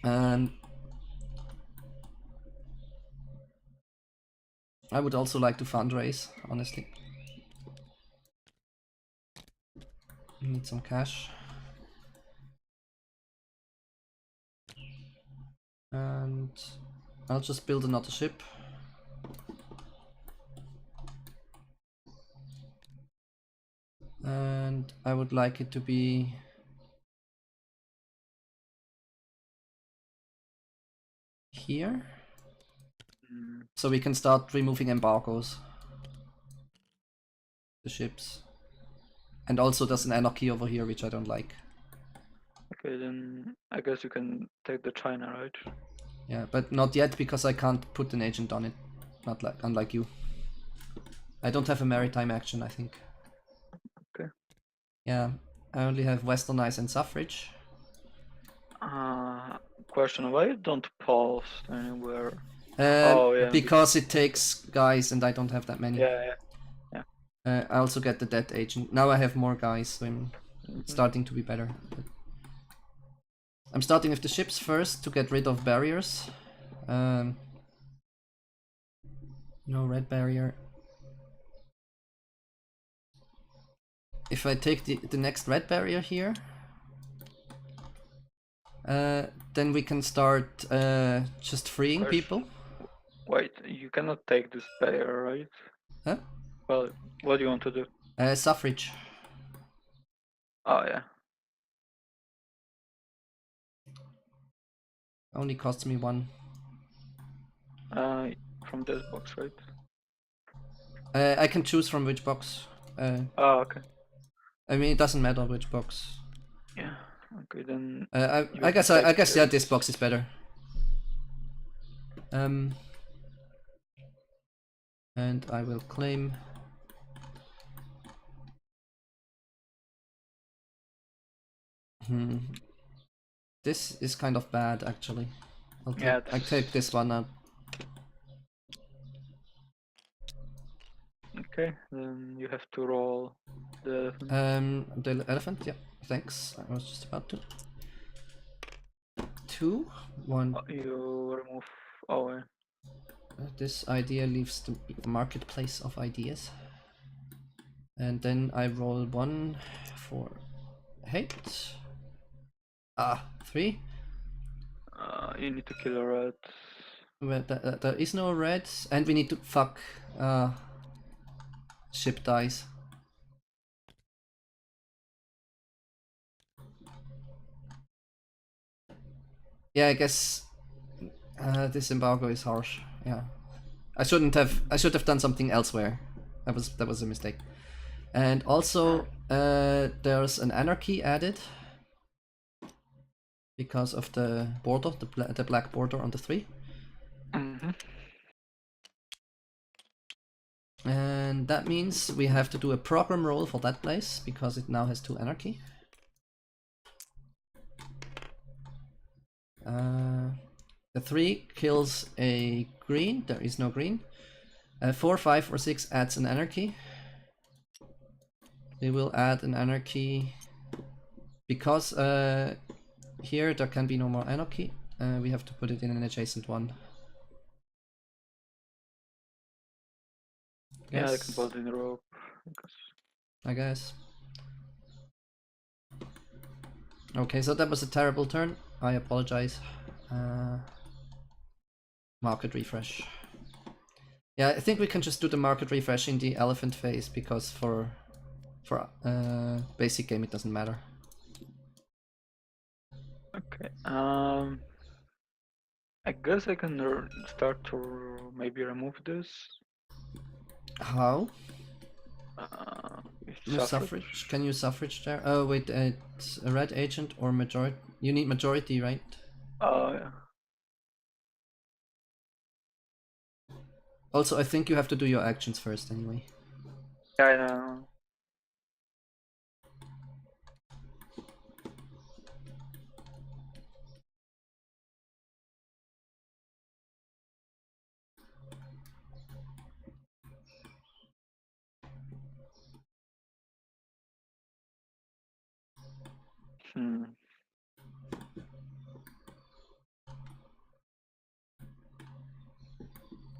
And I would also like to fundraise, honestly. Need some cash. And I'll just build another ship. And I would like it to be here. So we can start removing embargoes. The ships. And also there's an anarchy over here which I don't like. Okay, then I guess you can take the China, right? Yeah, but not yet because I can't put an agent on it. Not like unlike you. I don't have a maritime action, I think. Okay. Yeah, I only have Westernize and Suffrage. Question, why you don't pulse anywhere? Because it takes guys and I don't have that many. Yeah. I also get the dead agent. Now I have more guys, so I'm starting to be better. I'm starting with the ships first to get rid of barriers. No red barrier. If I take the next red barrier here, then we can start just freeing people. Wait, you cannot take this barrier, right? Huh? Well, what do you want to do? Suffrage. Oh, yeah. Only costs me 1. From this box, right? I can choose from which box. Oh, okay. I mean, it doesn't matter which box. Yeah. Okay, then. I guess yeah, this box is better. And I will claim. This is kind of bad, actually. I take this one out. Okay, then you have to roll the elephant. The elephant, yeah, thanks. I was just about to. 2, 1. You remove. Oh, yeah. This idea leaves the marketplace of ideas. And then I roll 1 for hate. 3. You need to kill a red. Well, there is no red, and we need to fuck ship dies. Yeah, I guess this embargo is harsh. Yeah, I should have done something elsewhere. That was a mistake. And also there's an anarchy added because of the border, the black border on the 3. And that means we have to do a program roll for that place because it now has 2 anarchy. The 3 kills a green, there is no green. 4, 5, or 6 adds an anarchy. We will add an anarchy because here there can be no more anarchy. We have to put it in an adjacent one. Yeah, I can put it in the rope. I guess. Okay, so that was a terrible turn. I apologize. Market refresh. Yeah, I think we can just do the market refresh in the elephant phase because for basic game it doesn't matter. Okay. I guess I can start to maybe remove this. How? Suffrage. Suffrage? Can you suffrage there? Oh wait, it's a red agent or majority. You need majority, right? Oh yeah. Also, I think you have to do your actions first anyway. Yeah, I know.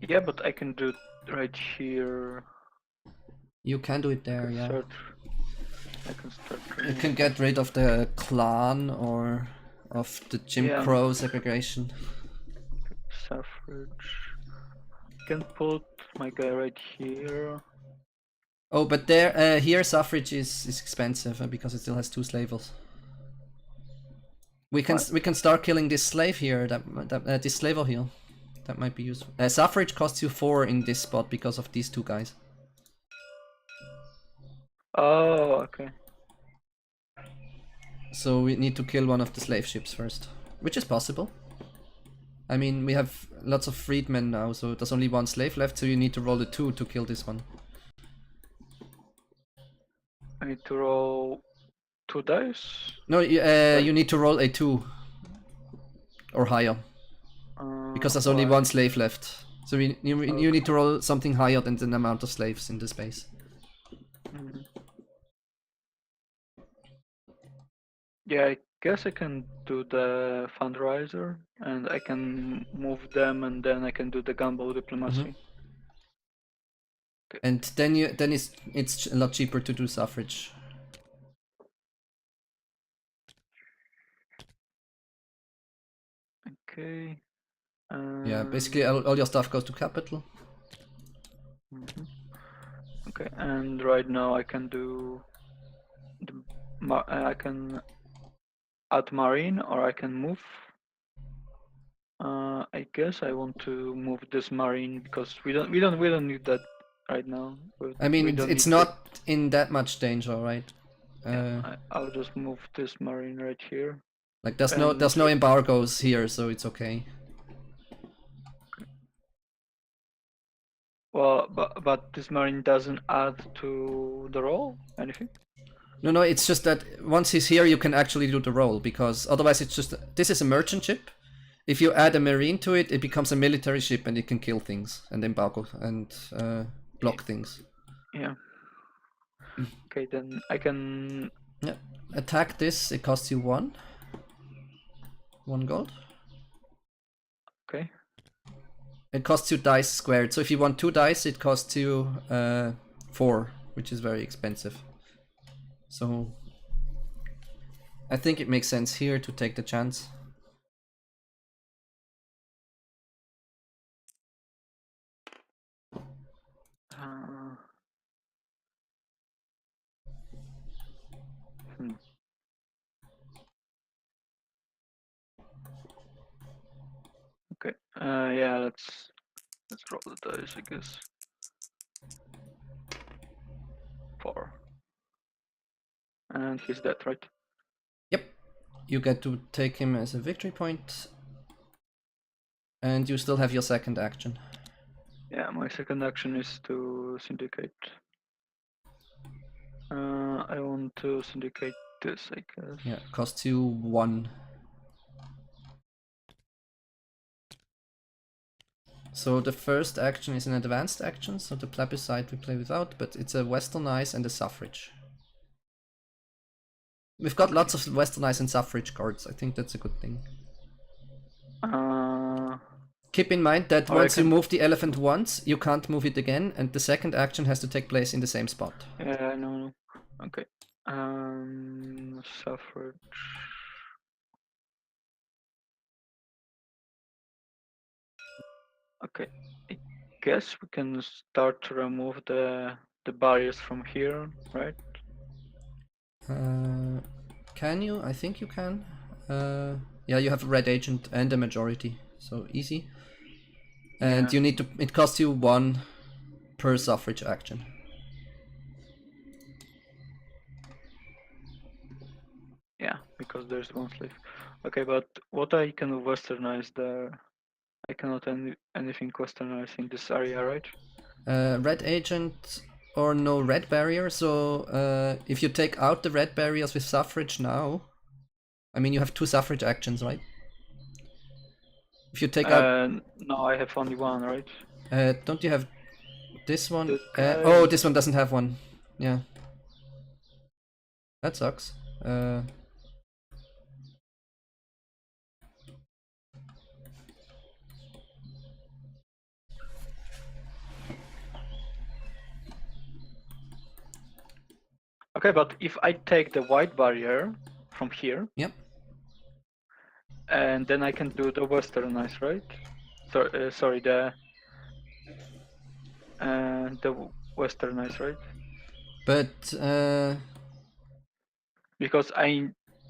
Yeah, but I can do it right here. You can do it there, yeah. I can start. You can get rid of the clan or of the Jim Crow segregation. Suffrage. I can put my guy right here. Oh, but there, here suffrage is expensive because it still has 2 slavers. We can start killing this slave here. This slaver here. That might be useful. Suffrage costs you 4 in this spot because of these 2 guys. Oh, okay. So we need to kill one of the slave ships first, which is possible. I mean, we have lots of freedmen now, so there's only 1 slave left, so you need to roll a 2 to kill this one. I need to roll 2 dice? No, you need to roll a 2 or higher. Because there's only 1 slave left. So you need to roll something higher than the amount of slaves in the space. Yeah, I guess I can do the fundraiser and I can move them and then I can do the Gunboat diplomacy. Okay. And then it's a lot cheaper to do suffrage. Okay. Yeah, basically all your stuff goes to capital. Okay, and right now I can do I can add marine or I can move. I guess I want to move this marine because we don't need that right now. I mean, it's not in that much danger, right? Yeah, I'll just move this marine right here. Like there's no embargoes here, so it's okay. Well, but this marine doesn't add to the roll anything. No, it's just that once he's here, you can actually do the roll because otherwise it's just this is a merchant ship. If you add a marine to it, it becomes a military ship and it can kill things and embargo and block things. Yeah. Okay, then I can. Yeah, attack this. It costs you 1 gold. Okay. It costs you dice squared. So if you want 2 dice, it costs you 4, which is very expensive. So I think it makes sense here to take the chance. Okay. Yeah, let's roll the dice, I guess. 4. And he's dead, right? Yep. You get to take him as a victory point. And you still have your second action. Yeah, my second action is to syndicate. I want to syndicate this, I guess. Yeah, costs you 1. So the first action is an advanced action, so the plebiscite we play without, but it's a Westernize and a Suffrage. We've got lots of Westernize and Suffrage cards, I think that's a good thing. Keep in mind that once you move the elephant once, you can't move it again, and the second action has to take place in the same spot. Yeah, no. Okay. Suffrage. Okay. I guess we can start to remove the barriers from here, right? Can you? I think you can. Yeah, you have a red agent and a majority, so easy. And you need to. It costs you 1 per suffrage action. Yeah, because there's 1 slave. Okay, but what I can westernize there? I cannot anything westernize in this area, right? Red agent or no red barrier. So if you take out the red barriers with suffrage now, I mean you have 2 suffrage actions, right? If you take out, no, I have only 1, right? don't you have this one? This guy... Oh, this one doesn't have one. Yeah, that sucks. Okay, but if I take the white barrier from here, Yep. and then I can do the westernize, right? So, sorry, the westernize, right? But because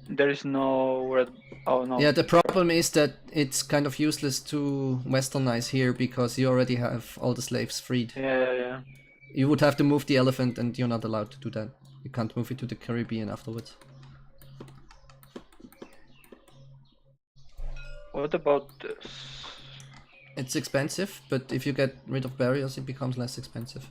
there is no red. Oh no. yeah, the problem is that it's kind of useless to westernize here because you already have all the slaves freed. Yeah. You would have to move the elephant, and you're not allowed to do that. You can't move it to the Caribbean afterwards. What about this? It's expensive, but if you get rid of barriers, it becomes less expensive.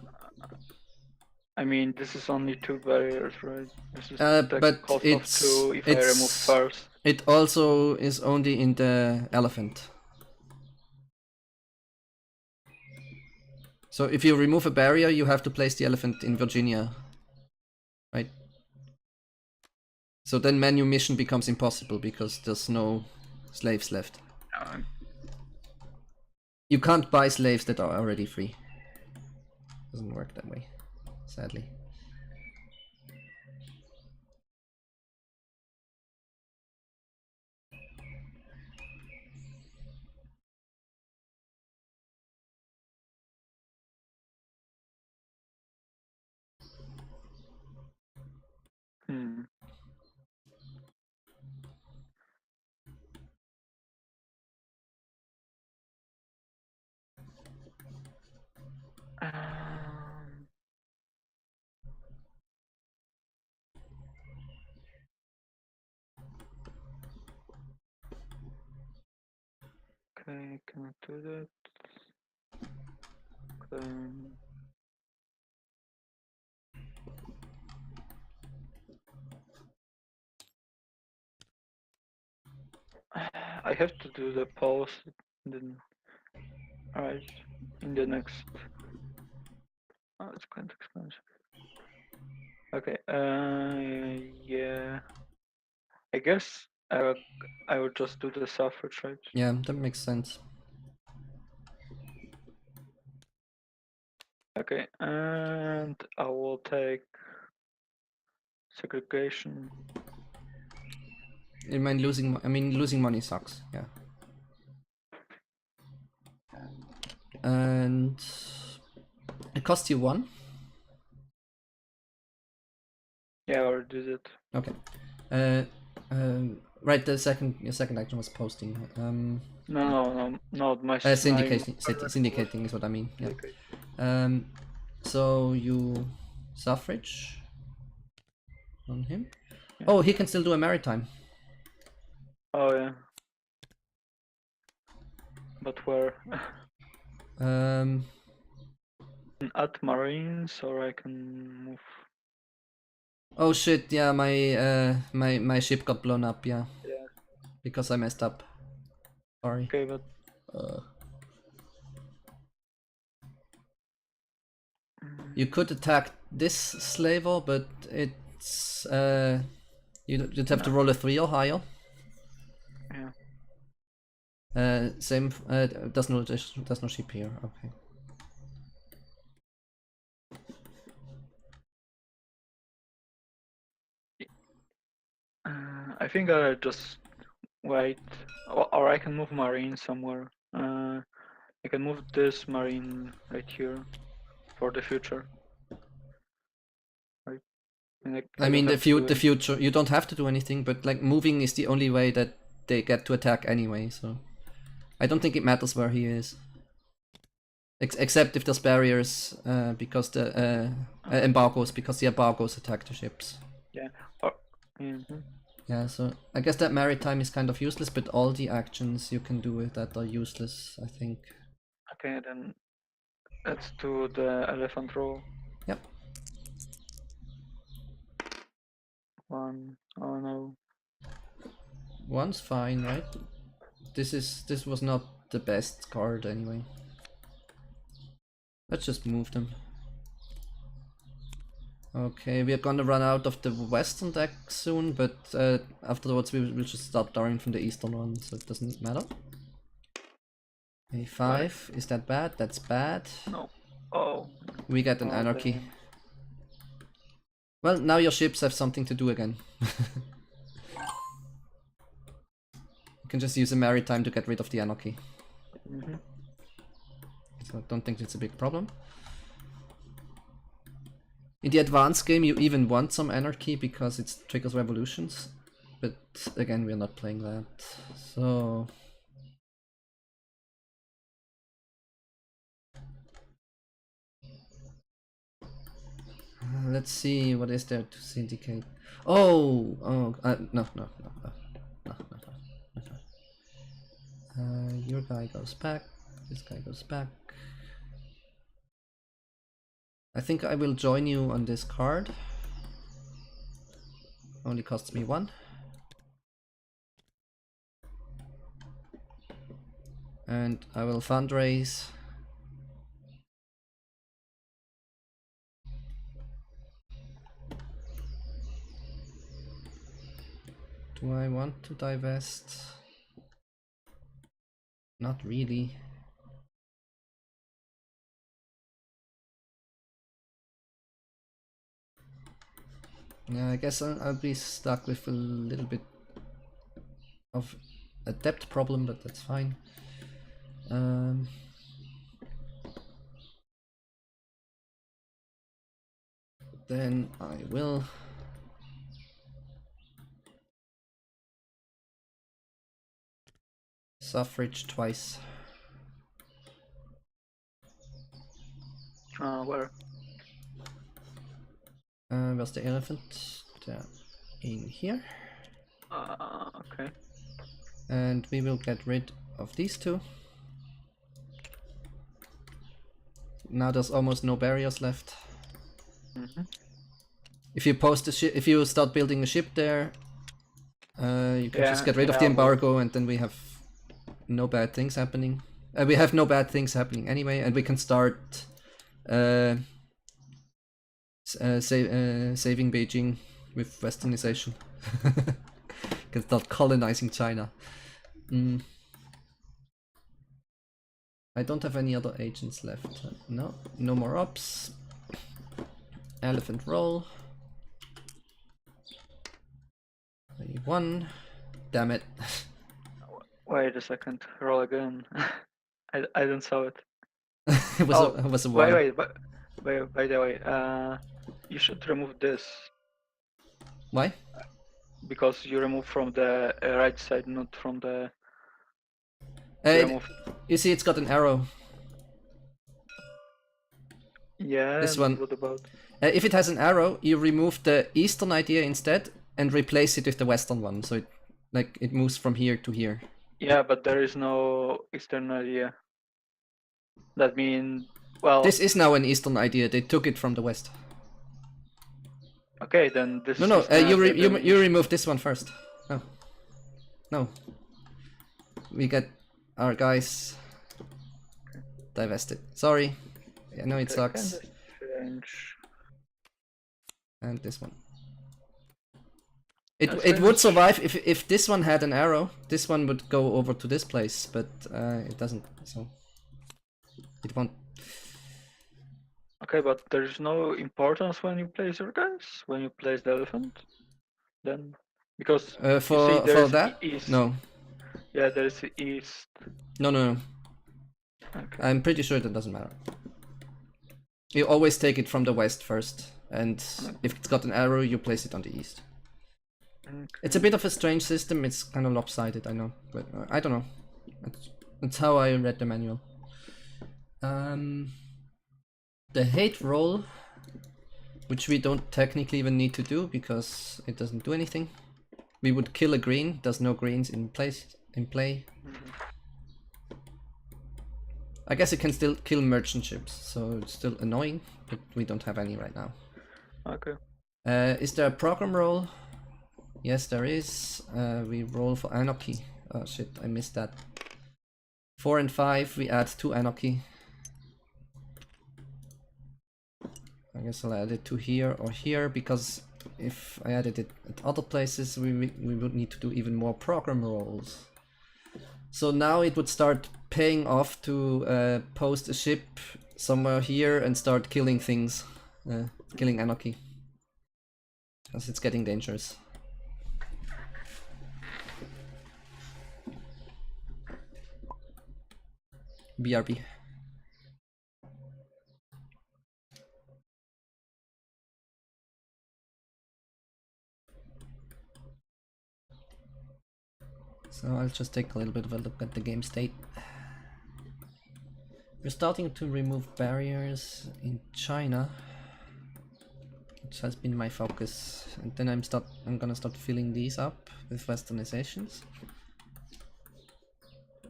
I mean, this is only 2 barriers, right? This is But the cost of 2 if I remove first. It also is only in the elephant. So if you remove a barrier, you have to place the elephant in Virginia, right? So then manumission becomes impossible because there's no slaves left. You can't buy slaves that are already free. Doesn't work that way, sadly. Okay, cannot do that. Okay. I have to do the pause then. Alright, in the next. Oh, it's quite expensive. Okay, yeah. I guess I would just do the suffrage, right? Yeah, that makes sense. Okay, and I will take segregation. I mean, losing money sucks. Yeah. And it costs you 1. Yeah, I already did it. Okay. Right. Your second action was posting. No. My Syndicating is what I mean. Yeah. So you suffrage on him. Yeah. Oh, he can still do a maritime. Oh yeah. But where? At Marines, or I can move. Oh shit! Yeah, my ship got blown up. Yeah. Yeah. Because I messed up. Sorry. Okay, but. You could attack this slaver, but it's you'd have to roll a 3 or higher. Yeah. Same. There's no ship here. Okay. I think I just wait, or I can move Marine somewhere. I can move this Marine right here for the future. Right. And I mean, the the future. You don't have to do anything, but like moving is the only way that they get to attack anyway. So I don't think it matters where he is, except if there's barriers, because the embargoes, because the embargoes attack the ships. Yeah. Yeah, so I guess that maritime is kind of useless, but all the actions you can do with that are useless, I think. Okay, then let's do the elephant roll. Yep. 1. Oh no. 1's fine, right? This was not the best card anyway. Let's just move them. Okay, we are gonna run out of the western deck soon, but afterwards we will just start drawing from the eastern one, so it doesn't matter. A5, is that bad? That's bad. No. Oh. We get an anarchy. Well, now your ships have something to do again. You can just use a maritime to get rid of the anarchy. So I don't think it's a big problem. In the advanced game you even want some anarchy because it triggers revolutions. But again, we're not playing that. So... let's see, what is there to syndicate? No. Your guy goes back, this guy goes back. I think I will join you on this card. Only costs me 1. And I will fundraise. Do I want to divest? Not really. Yeah, I guess I'll be stuck with a little bit of a depth problem, but that's fine. Then I will suffrage twice. Where? Where's the elephant? They're in here. Okay. And we will get rid of these 2. Now there's almost no barriers left. If you if you start building a ship there, you can just get rid of the embargo, and then we have no bad things happening. We have no bad things happening anyway, and we can start saving Beijing with Westernization. Can start colonizing China. I don't have any other agents left. No, no more ops. Elephant roll. 1. Damn it. Wait a second. Roll again. I don't saw it. It was a 1. Wait. But by the way, you should remove this Why? because you remove from the right side, not from the. You see, it's got an arrow. Yeah. This one. What about? If it has an arrow, you remove the eastern idea instead and replace it with the western one. So it moves from here to here. Yeah, but there is no eastern idea. That means, well. This is now an eastern idea. They took it from the west. Okay, then this. No. You remove this one first. No. We get our guys divested. Sorry. I know it sucks. And this one. It would survive if this one had an arrow. This one would go over to this place, but it doesn't. So it won't. Okay, but there's no importance when you place your guys, when you place the elephant, then because for that east. no. Yeah, there's east. No. Okay. I'm pretty sure that doesn't matter. You always take it from the west first, and if it's got an arrow, you place it on the east. Okay. It's a bit of a strange system. It's kind of lopsided, I know, but I don't know. That's how I read the manual. The hate roll, which we don't technically even need to do because it doesn't do anything. We would kill a green. There's no greens in play. I guess it can still kill merchant ships, so it's still annoying, but we don't have any right now. Okay. Is there a program roll? Yes, there is. We roll for anarchy. Oh shit, I missed that. 4 and 5, we add 2 anarchy. I guess I'll add it to here or here, because if I added it at other places, we would need to do even more program rolls. So now it would start paying off to post a ship somewhere here and start killing things, killing anarchy, because it's getting dangerous. BRB. So I'll just take a little bit of a look at the game state. We're starting to remove barriers in China, which has been my focus, and then I'm gonna start filling these up with westernizations.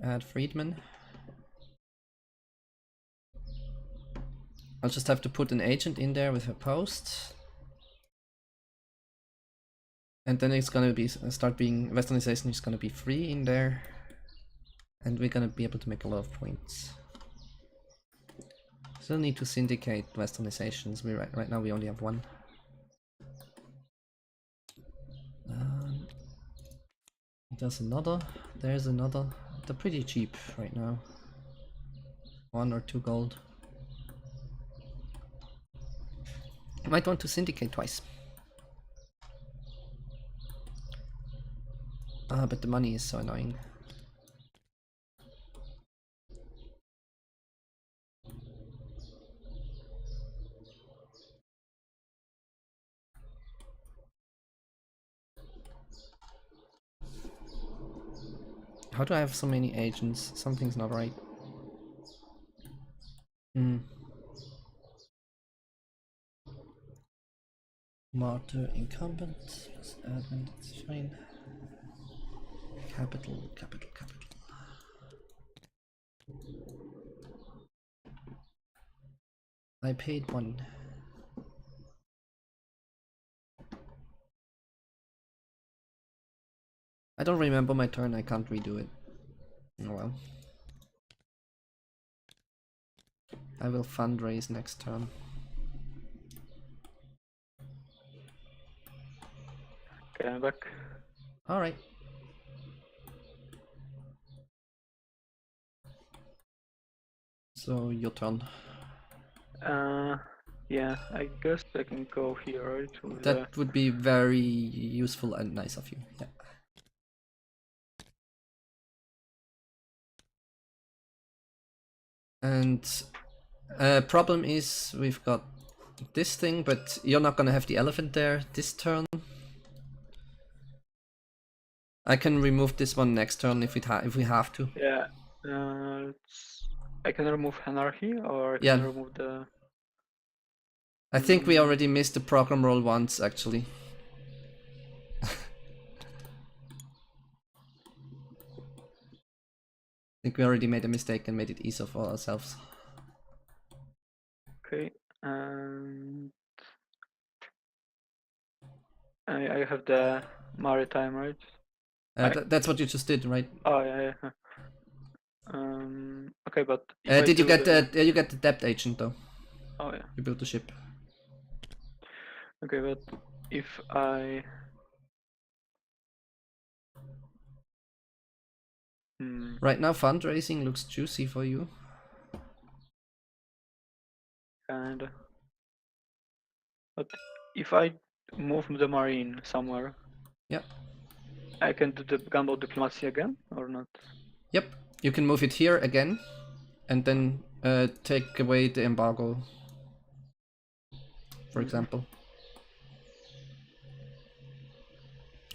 Add freedmen. I'll just have to put an agent in there with a post. And then it's gonna be westernization is gonna be free in there, and we're gonna be able to make a lot of points. Still need to syndicate westernizations. Right now we only have 1. There's another. They're pretty cheap right now. 1 or 2 gold. I might want to syndicate twice. But the money is so annoying. How do I have so many agents? Something's not right. Martyr incumbent plus admin, that's fine. Capital. I paid 1. I don't remember my turn, I can't redo it. Oh well. I will fundraise next turn. Okay, I'm back. Alright. So your turn. Yeah, I guess I can go here, right? With That would be very useful and nice of you. Yeah. And problem is we've got this thing, but you're not gonna have the elephant there this turn. I can remove this one next turn if we have to. Yeah. I can remove anarchy, or I can remove the. I think we already missed the program roll once, actually. I think we already made a mistake and made it easier for ourselves. Okay, and I have the maritime, right? That's what you just did, right? Oh yeah. Okay, but if did you get you get the debt agent though? Oh yeah. You built the ship. Okay, but if I Right now, fundraising looks juicy for you. Kinda. But if I move the marine somewhere, yeah, I can do the gunboat diplomacy again or not? Yep, you can move it here again, and then take away the embargo, for example.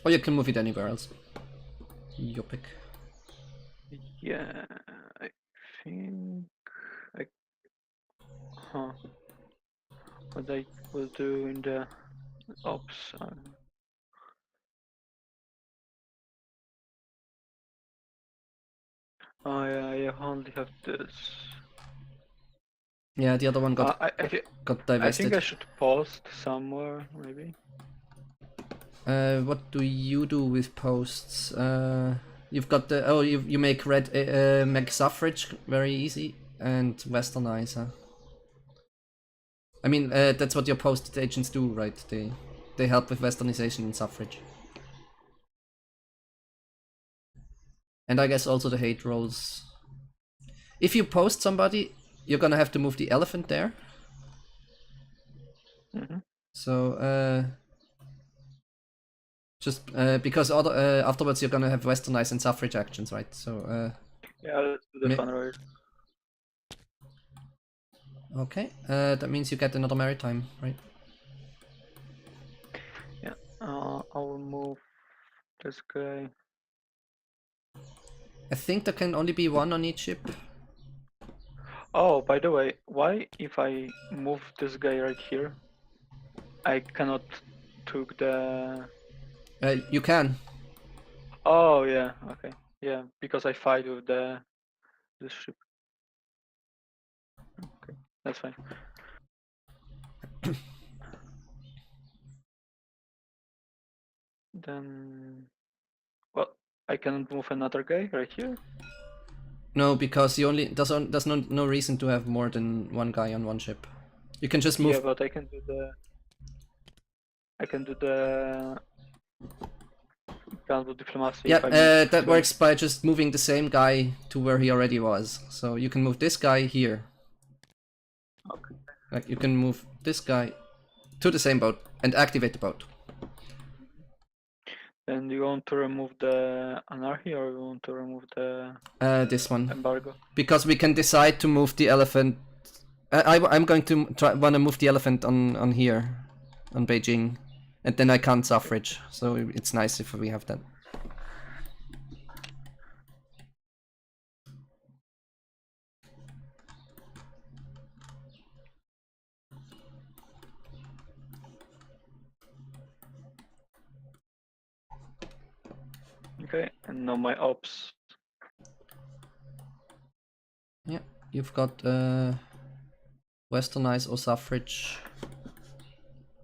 Or you can move it anywhere else. Your pick. Yeah, I think what I will do in the ops. Oh yeah, I only have this. Yeah, the other one got divested. I think I should post somewhere, maybe. What do you do with posts? You've got the you make make suffrage very easy and westernizer. I mean that's what your posted agents do, right? They help with westernization and suffrage. And I guess also the hate rolls. If you post somebody, you're gonna have to move the elephant there. So just because afterwards you're gonna have westernize and suffrage actions, right? So yeah, let's do the fundraise. Okay, that means you get another maritime, right? Yeah, I will move this guy. I think there can only be one on each ship. Oh, by the way, why if I move this guy right here, I cannot took the... You can. Oh, yeah, okay. Yeah, because I fight with this ship. Okay, that's fine. Then... Well, I cannot move another guy right here? No, because you only there's no reason to have more than one guy on one ship. You can just move. Yeah, but I can do the gunboat diplomacy. Yeah, that works by just moving the same guy to where he already was. So you can move this guy here. Okay. Like you can move this guy to the same boat and activate the boat. And you want to remove the anarchy, or you want to remove the this one embargo? Because we can decide to move the elephant. I'm going to want to move the elephant on here, on Beijing, and then I can't suffrage. So it's nice if we have that. Okay, and now my ops. Yeah, you've got westernize or suffrage,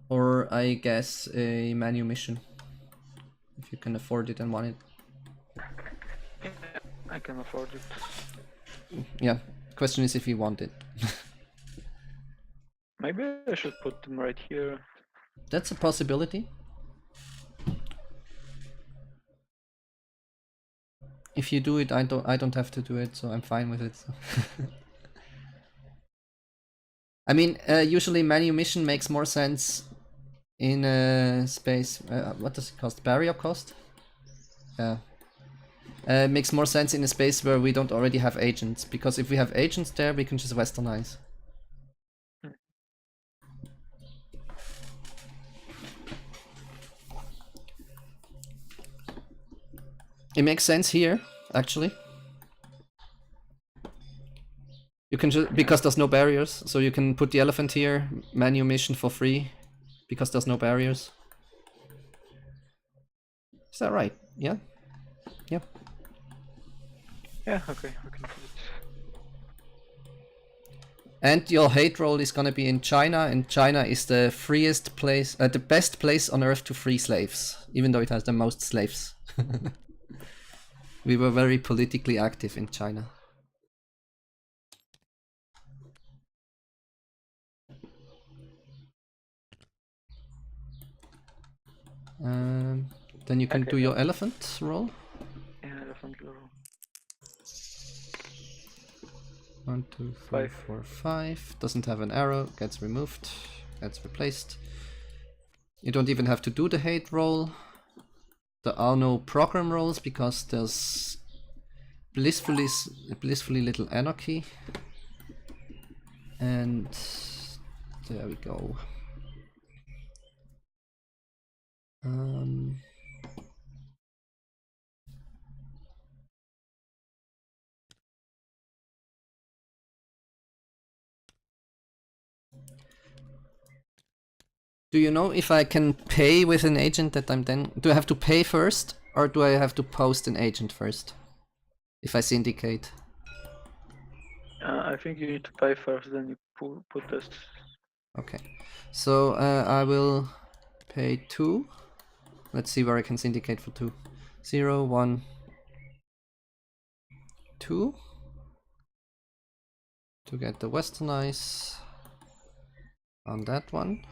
or I guess a manumission, if you can afford it and want it. Yeah, I can afford it. Yeah, question is if you want it. Maybe I should put them right here. That's a possibility. If you do it, I don't have to do it, so I'm fine with it. So. I mean, usually manumission makes more sense in a space. What does it cost? Barrier cost? Yeah. Makes more sense in a space where we don't already have agents, because if we have agents there, we can just westernize. It makes sense here, actually. You can just, because there's no barriers, so you can put the elephant here, manumission for free, because there's no barriers. Is that right? Yeah? Yeah. Yeah, okay, we can put it. And your hate roll is gonna be in China, and China is the freest place, the best place on earth to free slaves, even though it has the most slaves. We were very politically active in China. Then you can do your elephant roll. Yeah, elephant roll. 1, 2, 3, 4, 5. Doesn't have an arrow, gets removed, gets replaced. You don't even have to do the hate roll. There are no program rolls because there's blissfully little anarchy. And there we go. Do you know if I can pay with an agent that I'm then... Do I have to pay first, or do I have to post an agent first? If I syndicate. I think you need to pay first, then you put this. Okay. So I will pay 2. Let's see where I can syndicate for 2. 0, 1, 2. To get the Westernize on that one.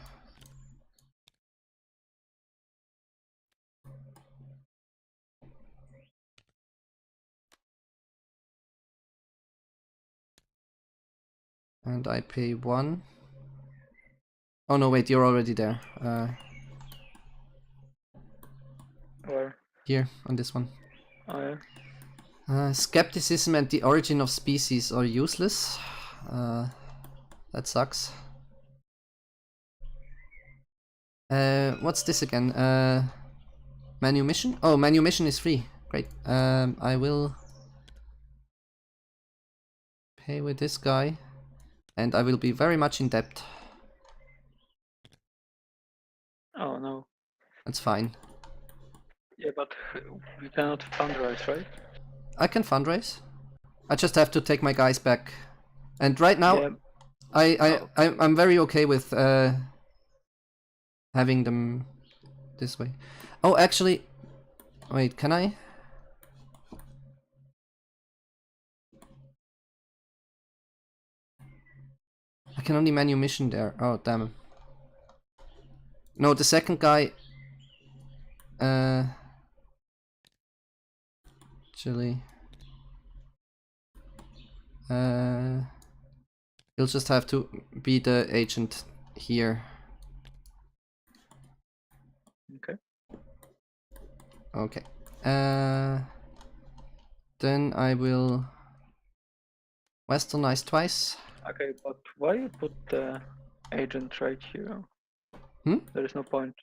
And I pay 1. Oh no, wait, you're already there. Where? Here, on this one. Oh yeah. Skepticism and the origin of species are useless. That sucks. What's this again? Manumission? Oh, manumission is free. Great. I will pay with this guy, and I will be very much in debt. Oh no. That's fine. Yeah, but we cannot fundraise, right? I can fundraise. I just have to take my guys back. And right now, yeah. I'm very okay with having them this way. Oh, actually, wait, can I? I can only manumission there. Oh, damn. No, the second guy... Actually... You'll just have to be the agent here. Okay. Okay. Then I will Westernize twice. Okay, but why you put the agent right here? There is no point.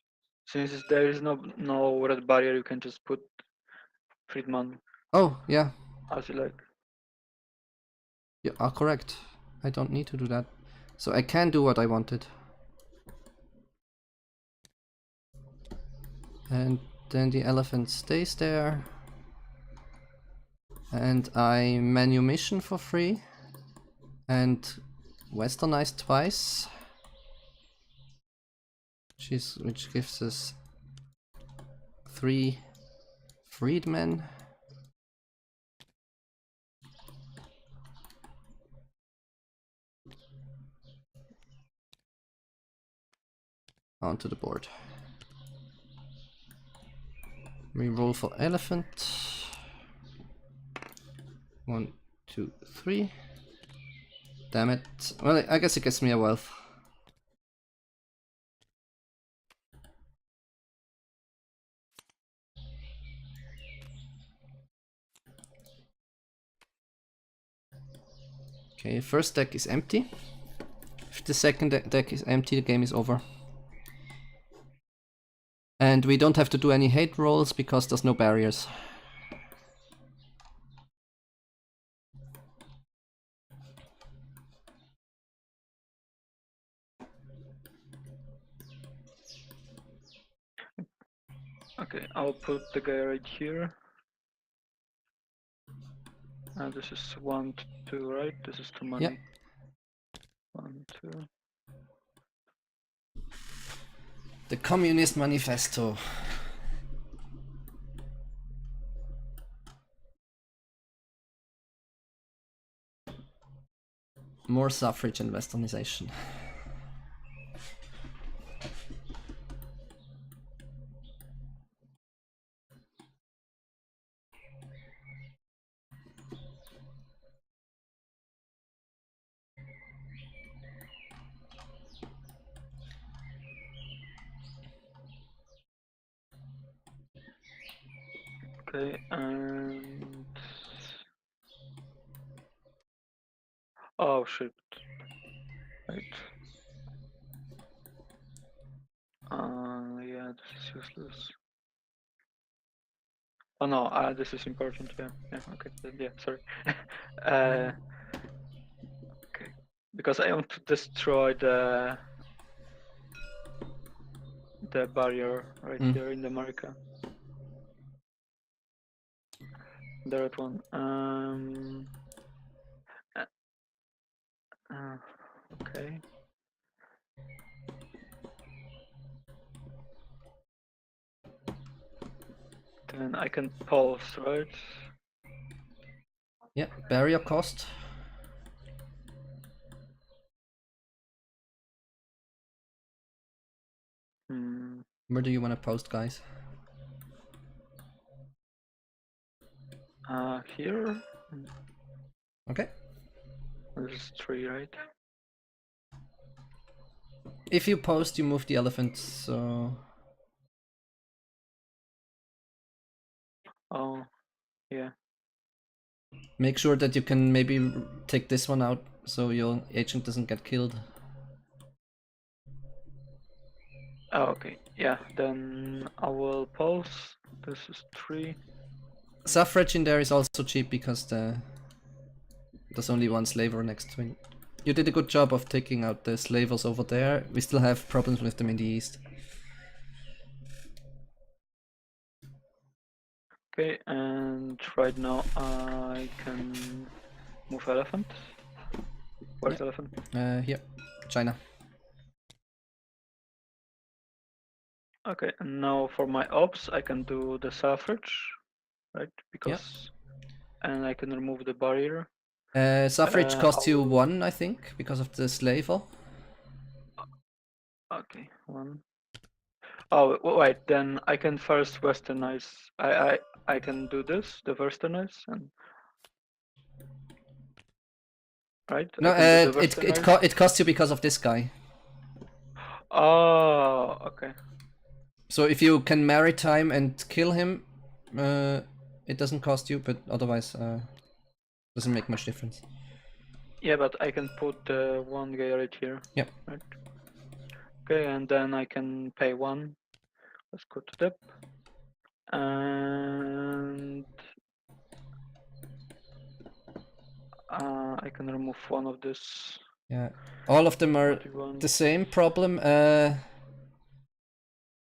Since there is no red barrier, you can just put Friedman. Oh, yeah. As you like. You are correct. I don't need to do that. So I can do what I wanted. And then the elephant stays there. And I manumission for free. And Westernize twice. Which gives us 3 freedmen. Onto the board. We roll for elephant. 1, 2, 3. Damn it. Well, I guess it gets me a wealth. Okay, first deck is empty. If the second deck is empty, the game is over. And we don't have to do any hate rolls because there's no barriers. Okay, I'll put the guy right here. This is 1, 2, right? This is 2 money. Yeah. 1, 2. The Communist Manifesto. More suffrage and westernization. Okay, and... Oh shit. Right. Yeah, this is useless. Oh no, this is important, yeah, okay, yeah, sorry. Okay, because I want to destroy the barrier right here in the America. The red one. Okay. Then I can pulse, right? Yeah, barrier cost. Where do you want to post, guys? Here. Okay. This is 3, right? If you post, you move the elephant, so... Oh, yeah. Make sure that you can maybe take this one out so your agent doesn't get killed. Oh, okay. Yeah, then I will pause. This is 3. Suffrage in there is also cheap because there's only one slaver next to it. You did a good job of taking out the slavers over there. We still have problems with them in the east. Okay, and right now I can move elephant. Where's elephant? Here, China. Okay, and now for my ops I can do the suffrage, right? Because and I can remove the barrier. Suffrage costs you 1, I think, because of the slaver. Okay, 1. Oh wait, then I can first westernize. I can do this, the westernize, and right? No, it costs you because of this guy. Oh, okay. So if you can maritime and kill him, it doesn't cost you, but otherwise doesn't make much difference. Yeah, but I can put one guy right here. Yep. Right. Okay, and then I can pay 1. Let's go to depth. And I can remove one of this. Yeah, all of them are the same problem.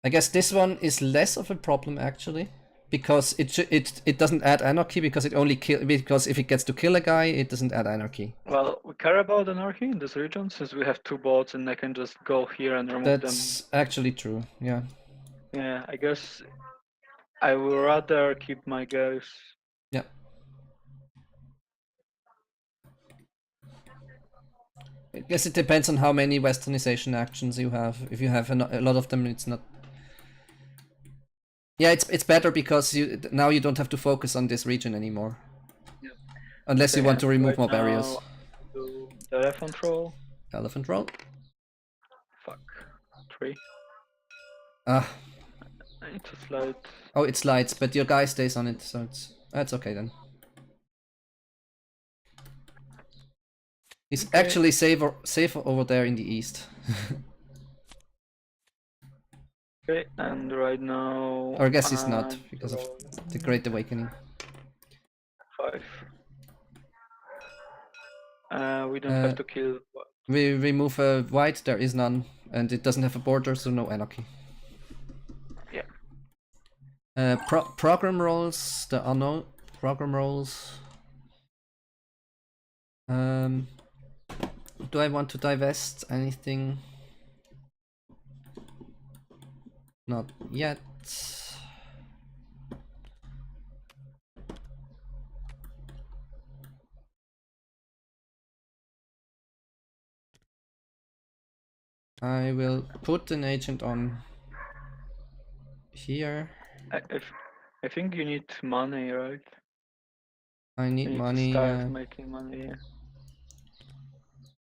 I guess this one is less of a problem actually, because it doesn't add anarchy because it only because if it gets to kill a guy, it doesn't add anarchy. Well, we care about anarchy in this region since we have 2 boats and I can just go here and remove them. That's actually true. Yeah. Yeah, I guess I would rather keep my guys. Yeah. I guess it depends on how many westernization actions you have. If you have a lot of them, it's not. Yeah, it's better because now you don't have to focus on this region anymore. Yeah. Unless you want to remove more barriers. Elephant roll. Elephant roll. Fuck. 3. Ah. I need to slide. Oh, it slides, but your guy stays on it, so that's okay then. He's actually safer over there in the east. Okay, and right now. Or I guess he's not, because of the Great Awakening. 5. We don't have to kill. We remove a white, there is none, and it doesn't have a border, so no anarchy. Yeah. Program rolls, there are no program rolls. Do I want to divest anything? Not yet. I will put an agent on here. I think you need money, right? I need you need money. to start making money. Yeah.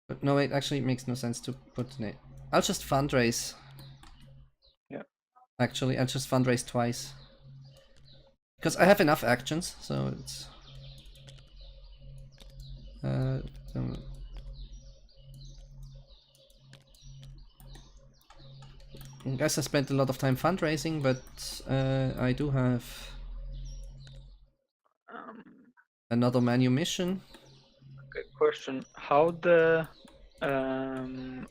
But no, it actually makes no sense to put an. I'll just fundraise. Yeah. Actually, I'll just fundraise twice. Because I have enough actions, so it's. I guess I spent a lot of time fundraising, but I do have another Manumission. Okay, question: how the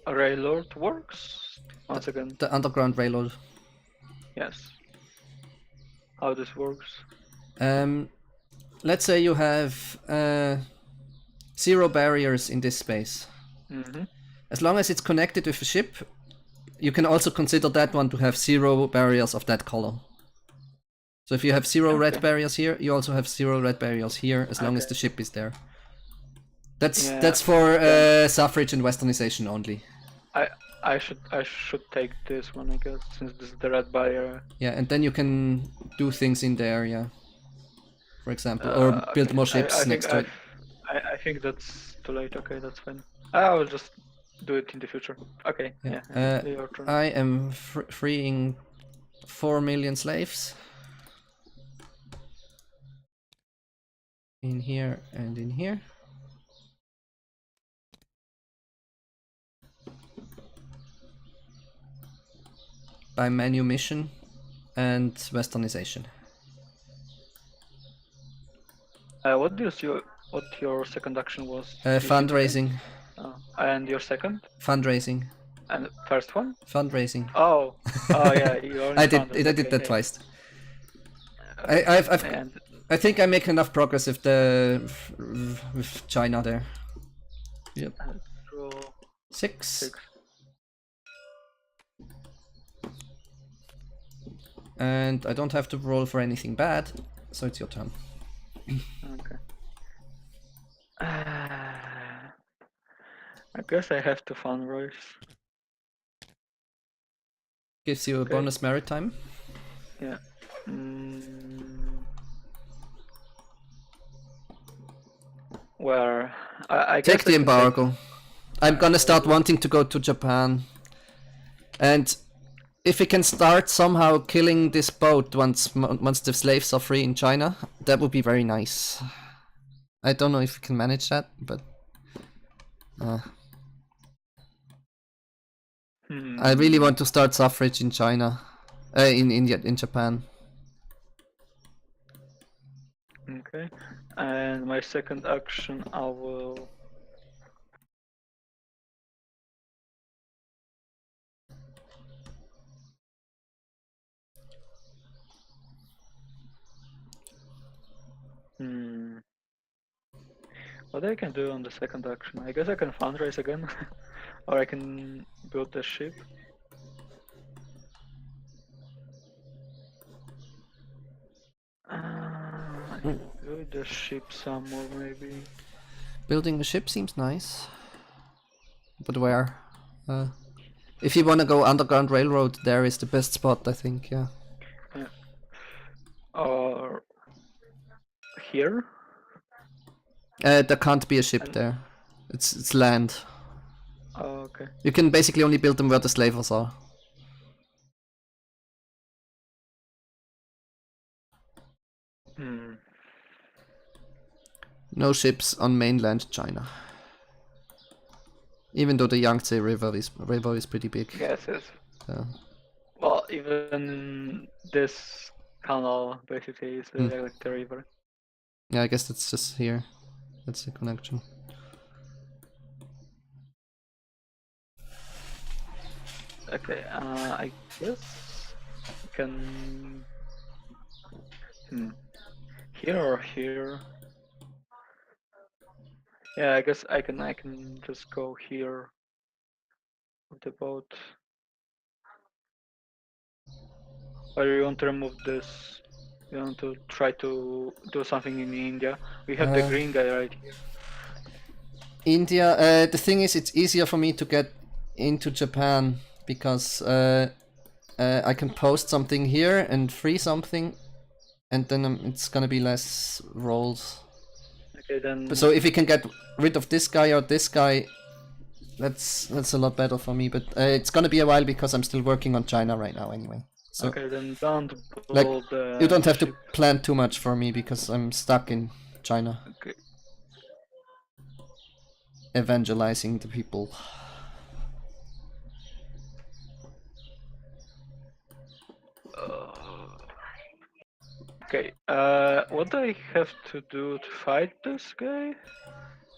railroad works? Once again. The underground railroad. Yes. How this works? Let's say you have 0 barriers in this space. As long as it's connected with a ship, you can also consider that one to have 0 barriers of that color. So if you have 0 red barriers here, you also have 0 red barriers here, as long as the ship is there. That's for Suffrage and Westernization only. I should take this one, I guess, since this is the red barrier. Yeah, and then you can do things in there, yeah. For example, or build more ships next to it. I think that's too late. Okay, that's fine. I will just do it in the future. Okay, yeah. Your turn. I am freeing 4 million slaves. In here and in here. By Manumission and Westernization. What your second action was? Fundraising. And your second? Fundraising. And first one? Fundraising. Oh yeah, you already I did that twice. I think I make enough progress with with China there. Yep. 6. And I don't have to roll for anything bad, so it's your turn. Okay. I guess I have to fundraise. Gives you a bonus maritime. Yeah. Where I guess take the embargo. I'm gonna start wanting to go to Japan. And if we can start somehow killing this boat once the slaves are free in China, that would be very nice. I don't know if we can manage that, but I really want to start suffrage in China, in Japan. Okay, and my second action, I will. What I can do on the second action? I guess I can fundraise again, or I can build the ship. I can build the ship somewhere, maybe. Building a ship seems nice, but where? If you want to go underground railroad, there is the best spot, I think. Yeah. Yeah. Or here? There can't be a ship there. It's land. Oh, okay. You can basically only build them where the slavers are. Hmm. No ships on mainland China. Even though the Yangtze River is pretty big. Yes. Well, even this canal basically is like the river. Yeah, I guess that's just here. That's the connection. Okay, I guess we can. Here or here? Yeah, I guess I can just go here with the boat. Or you want to remove this? You want to try to do something in India? We have the green guy right here. India. The thing is, it's easier for me to get into Japan because I can post something here and free something, and then it's gonna be less rolls. Okay, then. So if we can get rid of this guy or this guy, that's a lot better for me. But it's gonna be a while because I'm still working on China right now anyway. So Okay, then don't like build the you don't have ship. to plan too much for me because I'm stuck in China. Okay. Evangelizing the people. Okay. What do I have to do to fight this guy?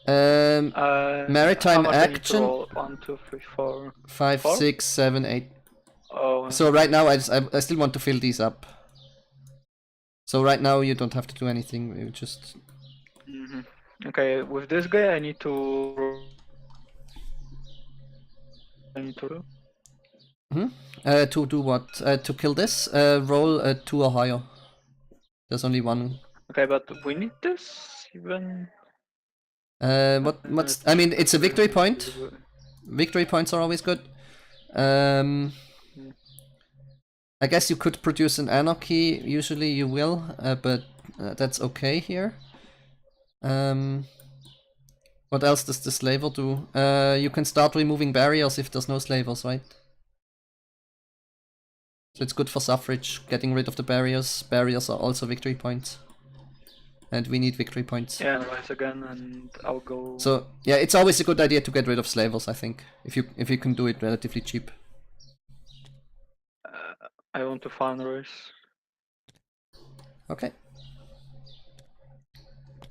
How Maritime much I need to action. roll? 1, 2, 3, 4. 5, 4? 6, 7, 8. Oh. So right now I still want to fill these up. So right now you don't have to do anything. You just. Okay, with this guy I need to. To do what? To kill this? Roll 2 or higher. There's only one. Okay, but we need this even. What's? I mean, it's a victory point. Victory points are always good. I guess you could produce an anarchy. Usually you will, but that's okay here. What else does the slaver do? You can start removing barriers if there's no slavers, right? So it's good for suffrage, getting rid of the barriers. Barriers are also victory points. And we need victory points. Yeah, rise again, and I'll go. So yeah, it's always a good idea to get rid of slavers, I think, if you can do it relatively cheap. I want to fundraise. Okay.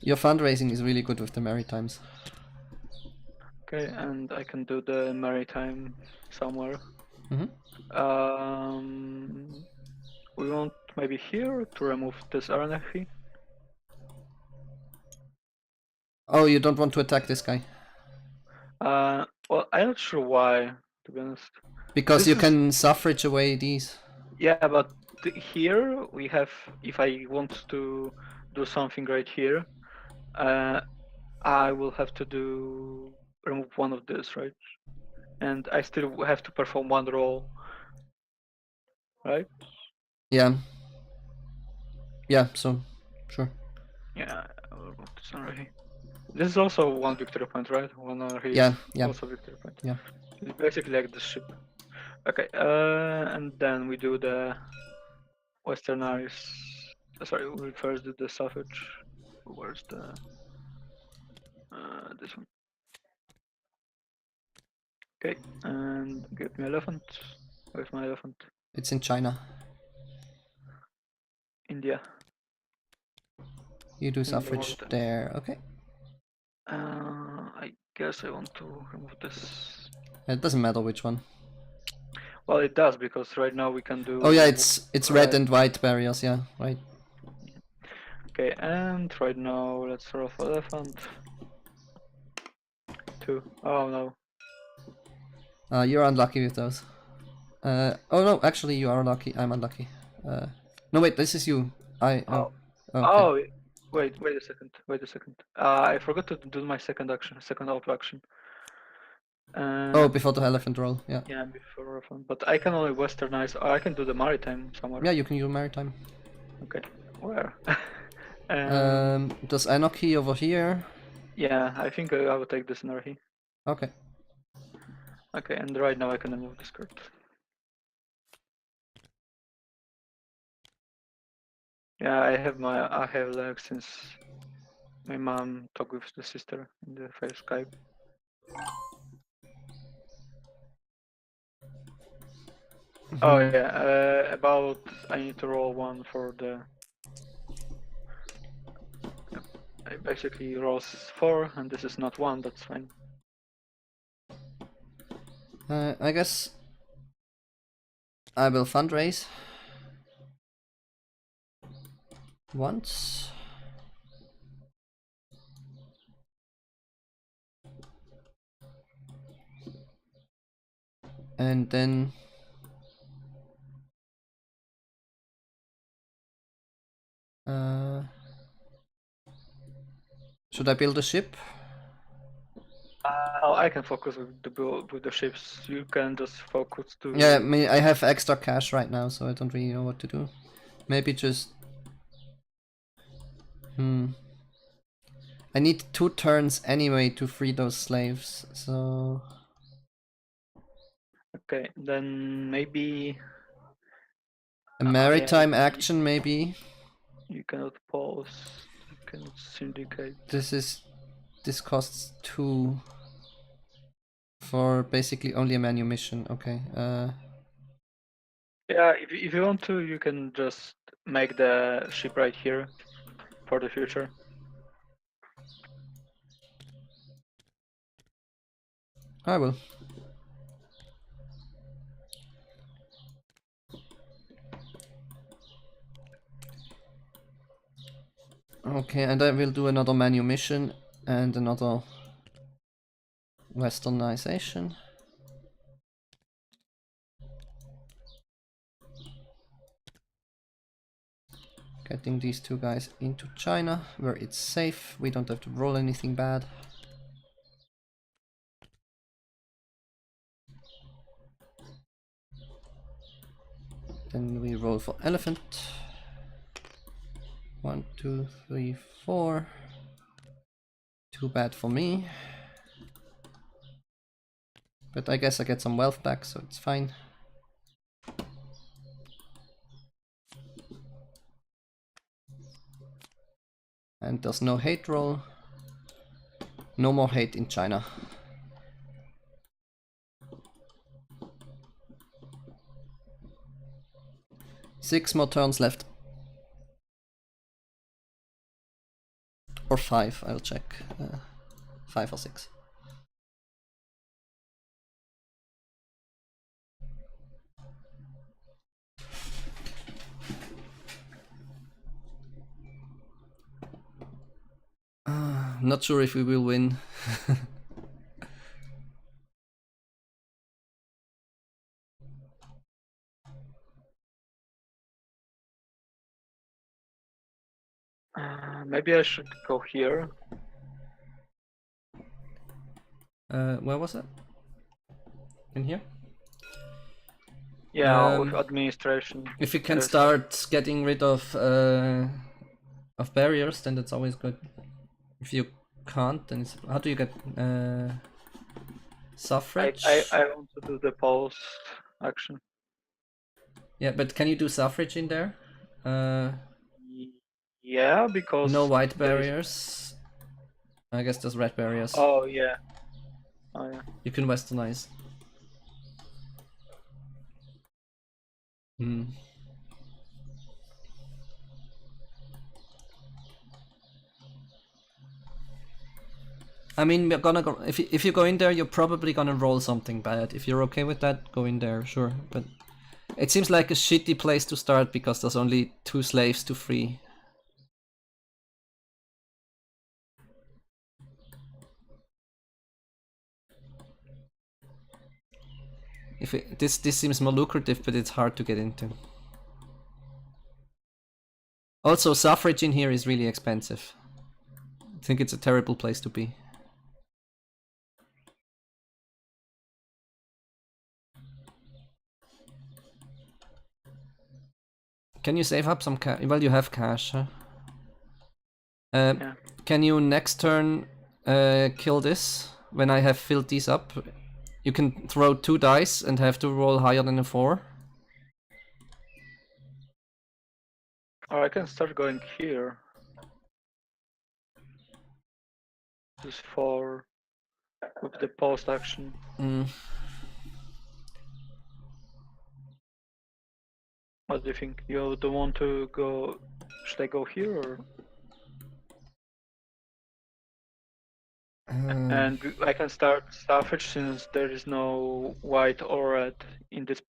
Your fundraising is really good with the maritimes. Okay, and I can do the maritime somewhere. We want maybe here to remove this anarchy. Oh, you don't want to attack this guy? Well, I'm not sure why, to be honest. Because you can suffrage away these. Yeah, but here we have, if I want to do something right here, I will have to remove one of this, right? And I still have to perform one roll, right? Yeah. Yeah, so, sure. Yeah, I will remove this already. This is also one victory point, right? One here Yeah, also victory point. Yeah. It's basically like the ship. Okay, and then we do the Westernize. Sorry, we first do the Suffrage. Where's the this one? Okay, and give me elephant. Where's my elephant? It's in China. India. You do suffrage there, okay. I guess I want to remove this. It doesn't matter which one. Well, it does, because right now we can do. Oh yeah, it's red and white barriers, yeah, right. Okay, and right now let's throw off elephant. 2. Oh no. You're unlucky with those. Oh no, actually you are lucky. I'm unlucky. No wait, this is you. Okay. Oh, wait a second. I forgot to do my second auto action. Oh, before the elephant roll, yeah. Yeah, before elephant. But I can only westernize. Or I can do the maritime somewhere. Yeah, you can use maritime. Okay, where? There's anarchy over here. Yeah, I think I will take this anarchy. Okay. Okay, and right now I can move the script. Yeah, I have lag since my mom talked with the sister in the face Skype. Oh yeah, about I need to roll one for the. I basically rolls 4, and this is not 1. That's fine. I guess I will fundraise once. And then should I build a ship? I can focus with the ships. You can just focus to. Yeah, I have extra cash right now, so I don't really know what to do. Maybe just... I need 2 turns anyway to free those slaves, so... Okay, then maybe. A maritime Yeah, action, maybe? you cannot pause. You cannot syndicate. This costs 2 for basically only a manumission. Okay. Yeah, if you want to, you can just make the ship right here for the future. I will. Okay, and I will do another manumission and another Westernization. Getting these 2 guys into China, where it's safe. We don't have to roll anything bad. Then we roll for elephant. 1, 2, 3, 4. Too bad for me. But I guess I get some wealth back, so it's fine. And there's no hate roll. No more hate in China. 6 more turns left. Or 5, I'll check. 5 or 6. Not sure if we will win. Maybe I should go here. Where was it? In here? Yeah, with administration. If you can There's- start getting rid of barriers, then that's always good. If you can't, then it's... How do you get suffrage? I want to do the pulse action. Yeah, but can you do suffrage in there? Yeah, because No white barriers. I guess there's red barriers. Oh yeah. Oh yeah. You can westernize. I mean, we're gonna go. If you go in there, you're probably gonna roll something bad. If you're okay with that, go in there, sure. But it seems like a shitty place to start because there's only 2 slaves to free. This seems more lucrative, but it's hard to get into. Also, suffrage in here is really expensive. I think it's a terrible place to be. Can you save up some cash? Well, you have cash, huh? Yeah. Can you next turn kill this when I have filled these up. You can throw 2 dice and have to roll higher than a 4. Or I can start going here. Just for with the post action. What do you think? You don't want to go? Should I go here or? And I can start Suffrage since there is no white or red in this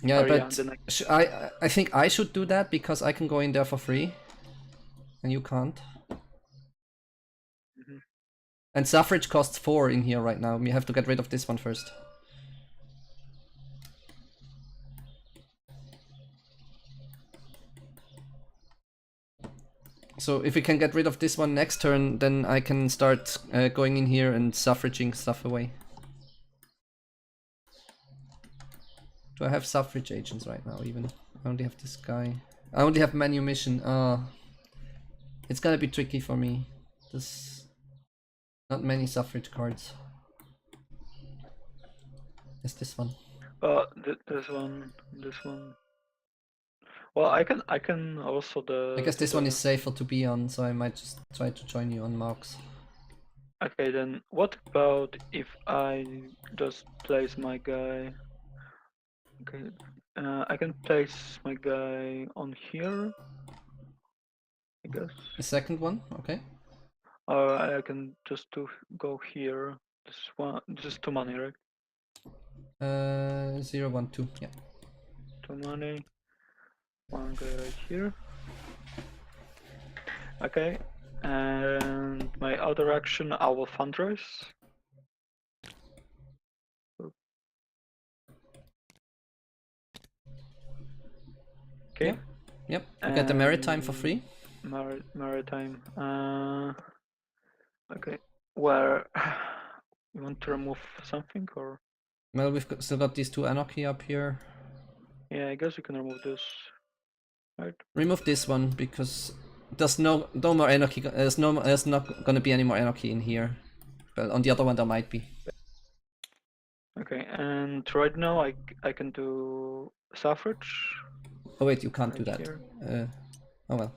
Yeah, area. but I think I should do that because I can go in there for free, and you can't. And Suffrage costs 4 in here right now. We have to get rid of this one first. So if we can get rid of this one next turn, then I can start going in here and suffraging stuff away. Do I have suffrage agents right now even? I only have this guy. I only have Manumission. It's gonna be tricky for me. There's not many suffrage cards. It's this one. This one. Well, I can also I guess this one is safer to be on, so I might just try to join you on marks. Okay, then what about if I just place my guy? Okay, I can place my guy on here, I guess. The second one, okay. Or I can just go here. Just 2 money, right? 0, 1, 2, yeah. 2 money. One guy right here. Okay, and my other action, I will fundraise. Okay. Yep. You get the maritime for free. Maritime. Okay. Where you want to remove something or? Well, we've still got these 2 anarchy up here. Yeah, I guess you can remove this. Right. Remove this one because there's no more anarchy. There's not gonna be any more anarchy in here. But on the other one there might be. Okay, and right now I can do suffrage. Oh wait, you can't right do that. Here. Oh well.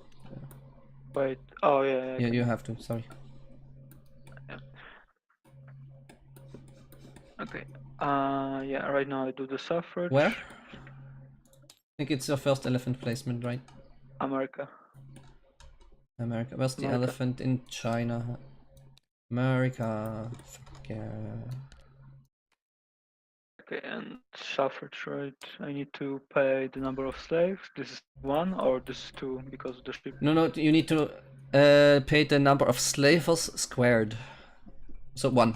Wait. Oh yeah. Yeah, you have to. Sorry. Yeah. Okay. Yeah. Right now I do the suffrage. Where? I think it's your first elephant placement, right? America. America. Where's the elephant in China? America. Yeah. Okay, and suffrage, right? I need to pay the number of slaves. This is 1 or this is 2 because of the ship. No, you need to pay the number of slavers squared. So 1.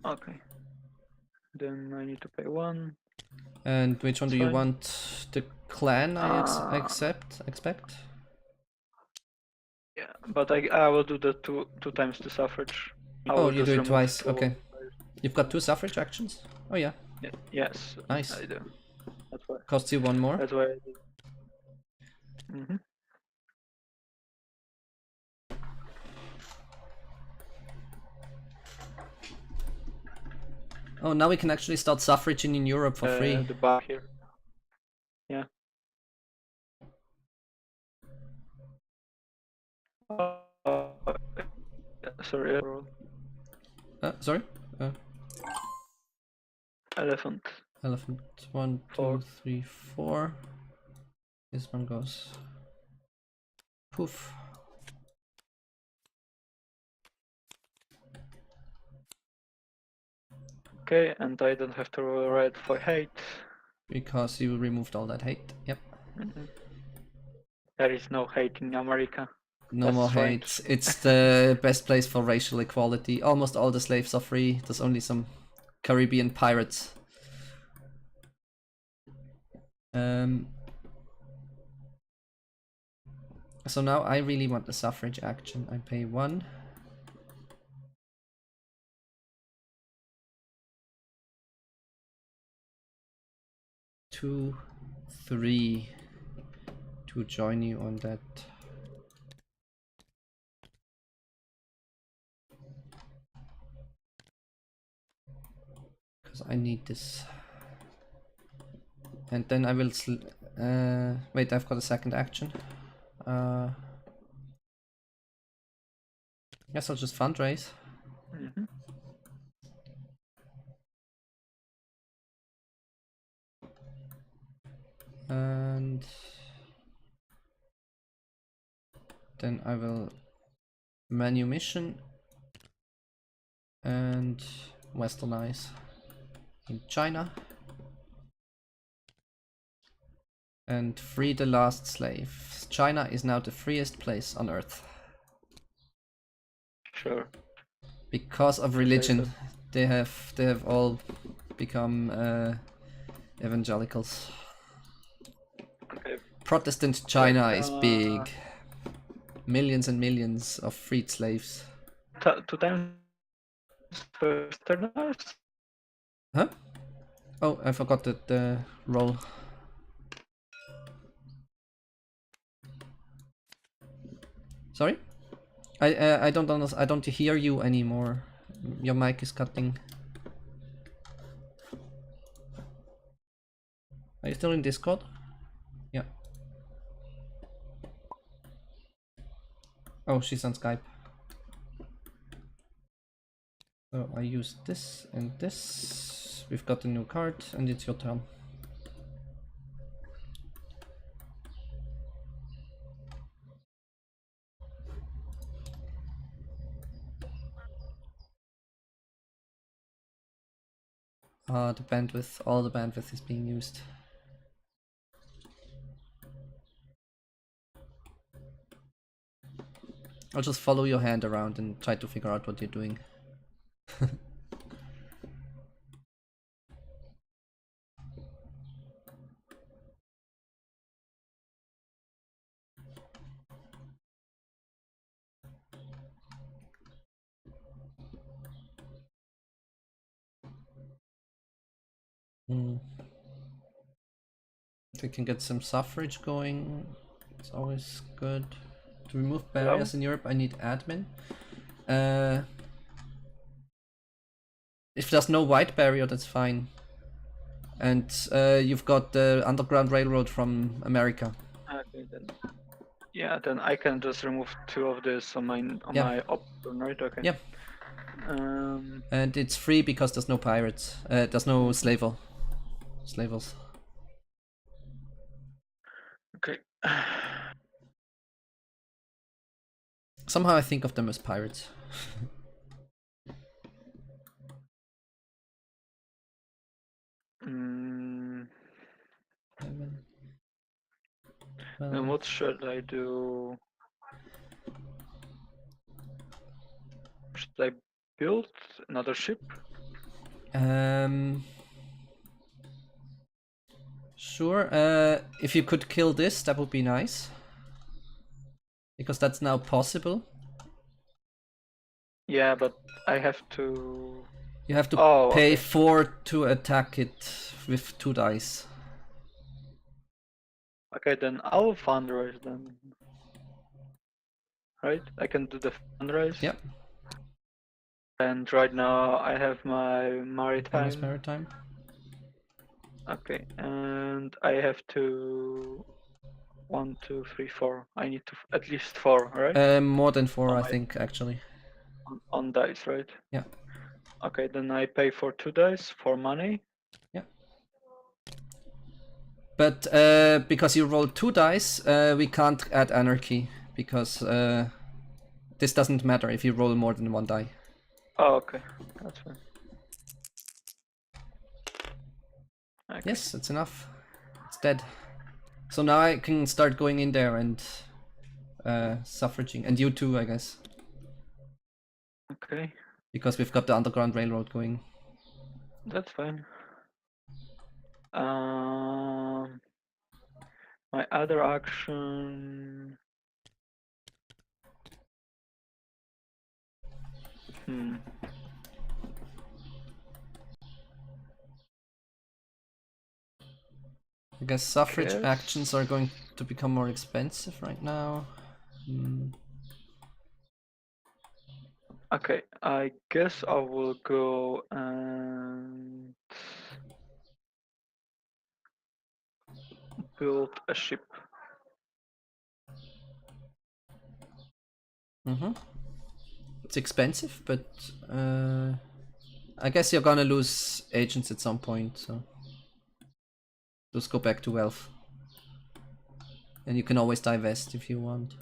Okay. Then I need to pay 1. And which one do you want? The clan I expect? Yeah, but I will do the two times the suffrage. Oh, you do it twice. Okay. You've got 2 suffrage actions? Oh yeah. Yes. Nice. I do. That's why. Costs you 1 more. That's why I do. Oh, now we can actually start suffraging in Europe for free. The bar here. Yeah. Sorry. Sorry? Elephant. Elephant. 1, 2, 3, 4. This one goes. Poof. Okay, and I don't have to roll red for hate. Because you removed all that hate. Yep. There is no hate in America. No more hate. It's the best place for racial equality. Almost all the slaves are free. There's only some Caribbean pirates. So now I really want the suffrage action. I pay 1. Two, 3 to join you on that. because I need this. And then I will wait, I've got a second action. Guess I'll just fundraise. Mm-hmm. And then I will Manumission and Westernize in China. And free the last slave. China is now the freest place on earth. Sure. Because of religion, they have all become evangelicals. Okay. Protestant China is big. Millions and millions of freed slaves. 2 times Westernized? Huh? Oh, I forgot the roll. Sorry? I don't understand. I don't hear you anymore. Your mic is cutting. Are you still in Discord? Yeah. Oh, she's on Skype. So I use this and this. We've got a new card and it's your turn. The bandwidth, all the bandwidth is being used. I'll just follow your hand around and try to figure out what you're doing. If we can get some suffrage going, it's always good. To remove barriers in Europe, I need admin. If there's no white barrier, that's fine. And you've got the Underground Railroad from America. Okay, then. Yeah, then I can just remove 2 of this on my option, right? Okay. Yeah. And it's free because there's no pirates. There's no slavers. Okay. Somehow I think of them as pirates. Then what should I do? Should I build another ship? Sure. If you could kill this, that would be nice. Because that's now possible. Yeah, but I have to... You have to pay 4 to attack it with 2 dice. Okay, then I'll fundraise then. Right? I can do the fundraise. Yep. And right now I have my maritime. Maritime. Okay, and I have to 1, 2, 3, 4. I need to at least 4, right? More than 4, I think, actually. On dice, right? Yeah. Okay, then I pay for 2 dice for money. Yeah. But because you rolled 2 dice, we can't add anarchy because this doesn't matter if you roll more than 1 die. Oh, okay, that's fine. Okay. Yes, that's enough. It's dead. So now I can start going in there and suffraging, and you too, I guess. Okay. Because we've got the Underground Railroad going. That's fine. My other action. I guess suffrage actions are going to become more expensive right now. Okay, I guess I will go and build a ship. It's expensive, but I guess you're gonna lose agents at some point, so just go back to wealth. And you can always divest if you want.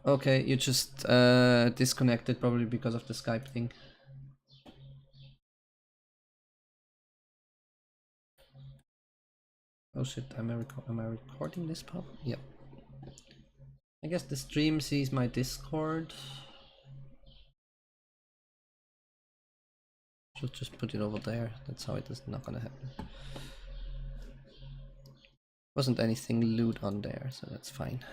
Okay, you just disconnected probably because of the Skype thing. Oh shit, am I recording this pub? Yep. I guess the stream sees my Discord. Should just put it over there. That's how it is not gonna happen. Wasn't anything loot on there, so that's fine.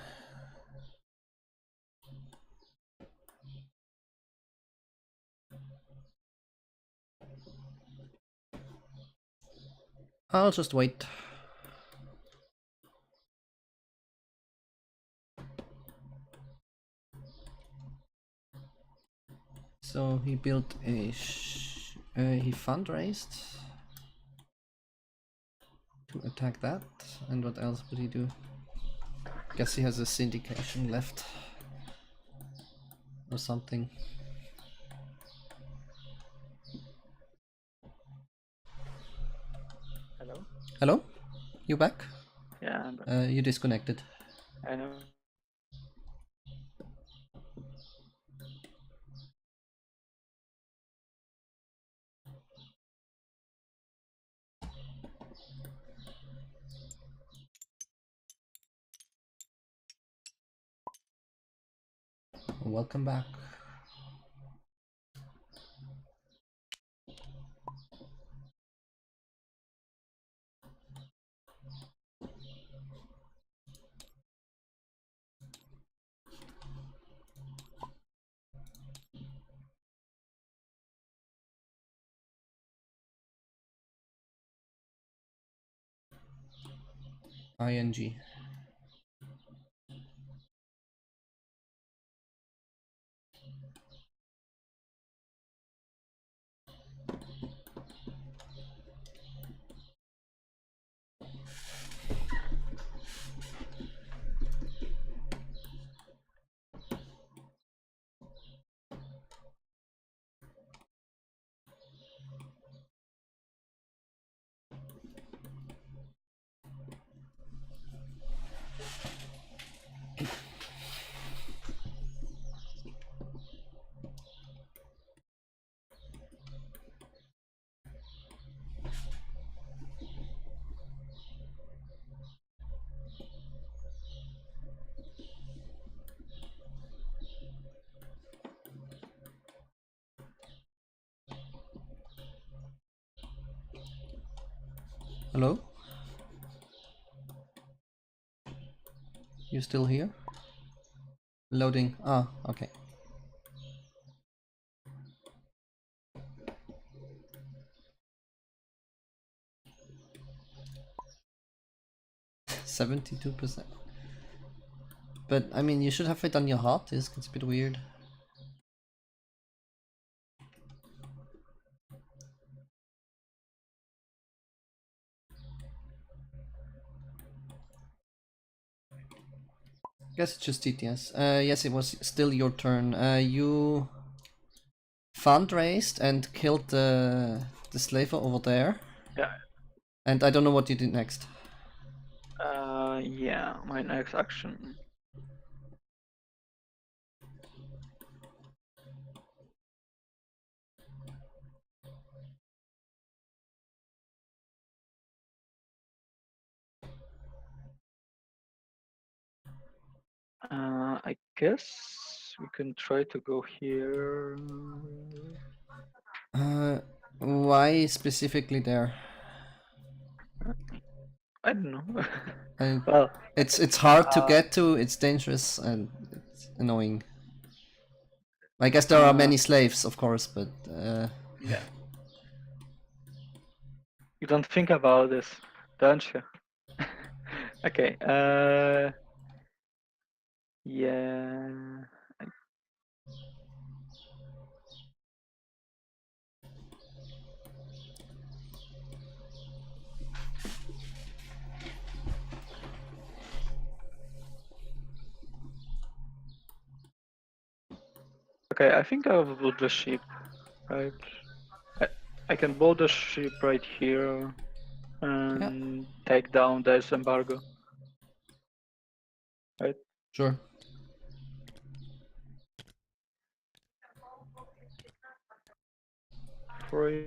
I'll just wait. So he built a he fundraised to attack that, and what else would he do? Guess he has a syndication left or something. Hello? Hello? You back? Yeah, You disconnected. I know. Welcome back. ING. Hello? You still here? Loading. Ah, okay. %72%. But I mean, you should have it on your hard disk. It's a bit weird. Guess it's just TTS. Yes, it was still your turn. You fundraised and killed the slaver over there. Yeah. And I don't know what you did next. Yeah, my next action. I guess we can try to go here. Why specifically there? I don't know. Uh, Well, it's hard to get to. It's dangerous and it's annoying. I guess there are many slaves, of course, but yeah. You don't think about this, don't you? Okay. Yeah. Okay, I think I'll build the ship, right? I can build a ship right here and take down this embargo. Right? Sure. Free.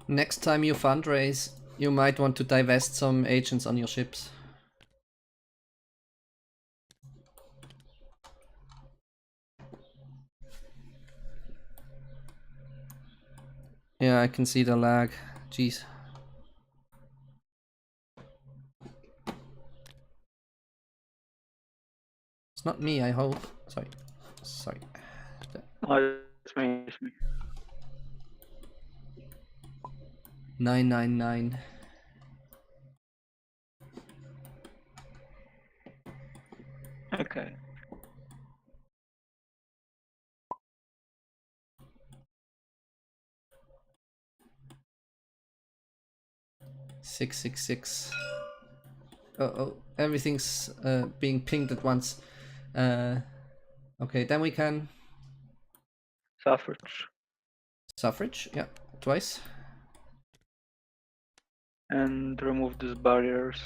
Next time you fundraise, you might want to divest some agents on your ships. Yeah, I can see the lag. Jeez. It's not me, I hope. Sorry. Sorry. Oh, it's me. It's me. 999. Okay. Six, 666. Oh, everything's being pinged at once. Okay, then we can... Suffrage. Suffrage, yeah, twice. And remove these barriers.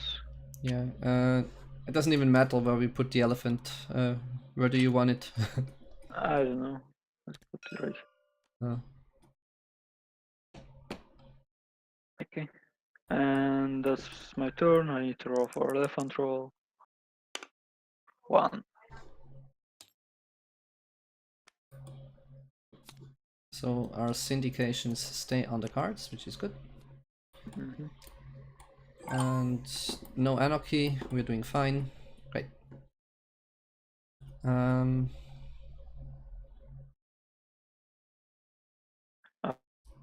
Yeah, it doesn't even matter where we put the elephant. Where do you want it? I don't know. Let's put it right. Oh. Okay. And that's my turn. I need to roll for elephant roll. 1. So our syndications stay on the cards, which is good. Mm-hmm. And no anarchy, we're doing fine. Great.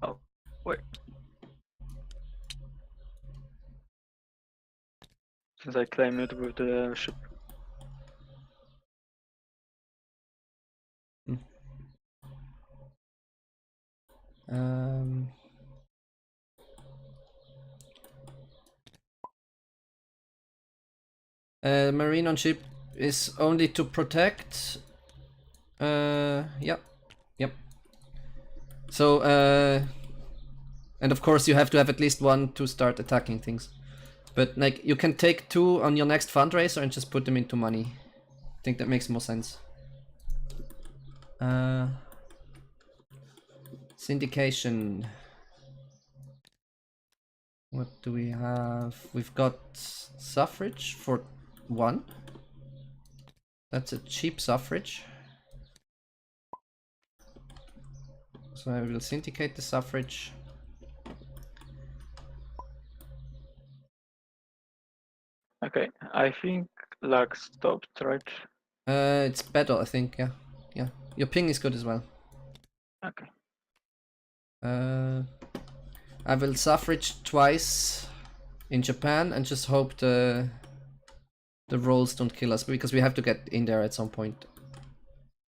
Oh, wait. Since I claim it with the ship. Um, Marine on ship is only to protect. Yep. So, and of course you have to have at least one to start attacking things. But like, you can take 2 on your next fundraiser and just put them into money. I think that makes more sense. Syndication. What do we have? We've got Suffrage for 1. That's a cheap Suffrage. So I will syndicate the Suffrage. Okay, I think lag stopped, right? It's better, I think, yeah. Yeah, your ping is good as well. Okay. I will Suffrage twice in Japan and just hope the rolls don't kill us, because we have to get in there at some point.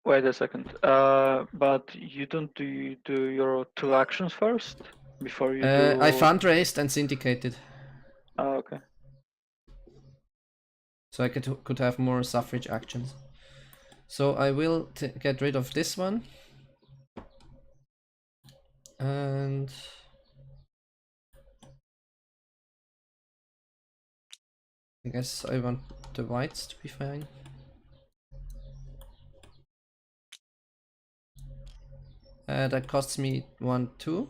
Wait a second. But you don't do your 2 actions first before you do. I fundraised and syndicated, Oh, okay. so I could have more Suffrage actions. So I will get rid of this one. And I guess I want the whites to be fine. That costs me 1, 2.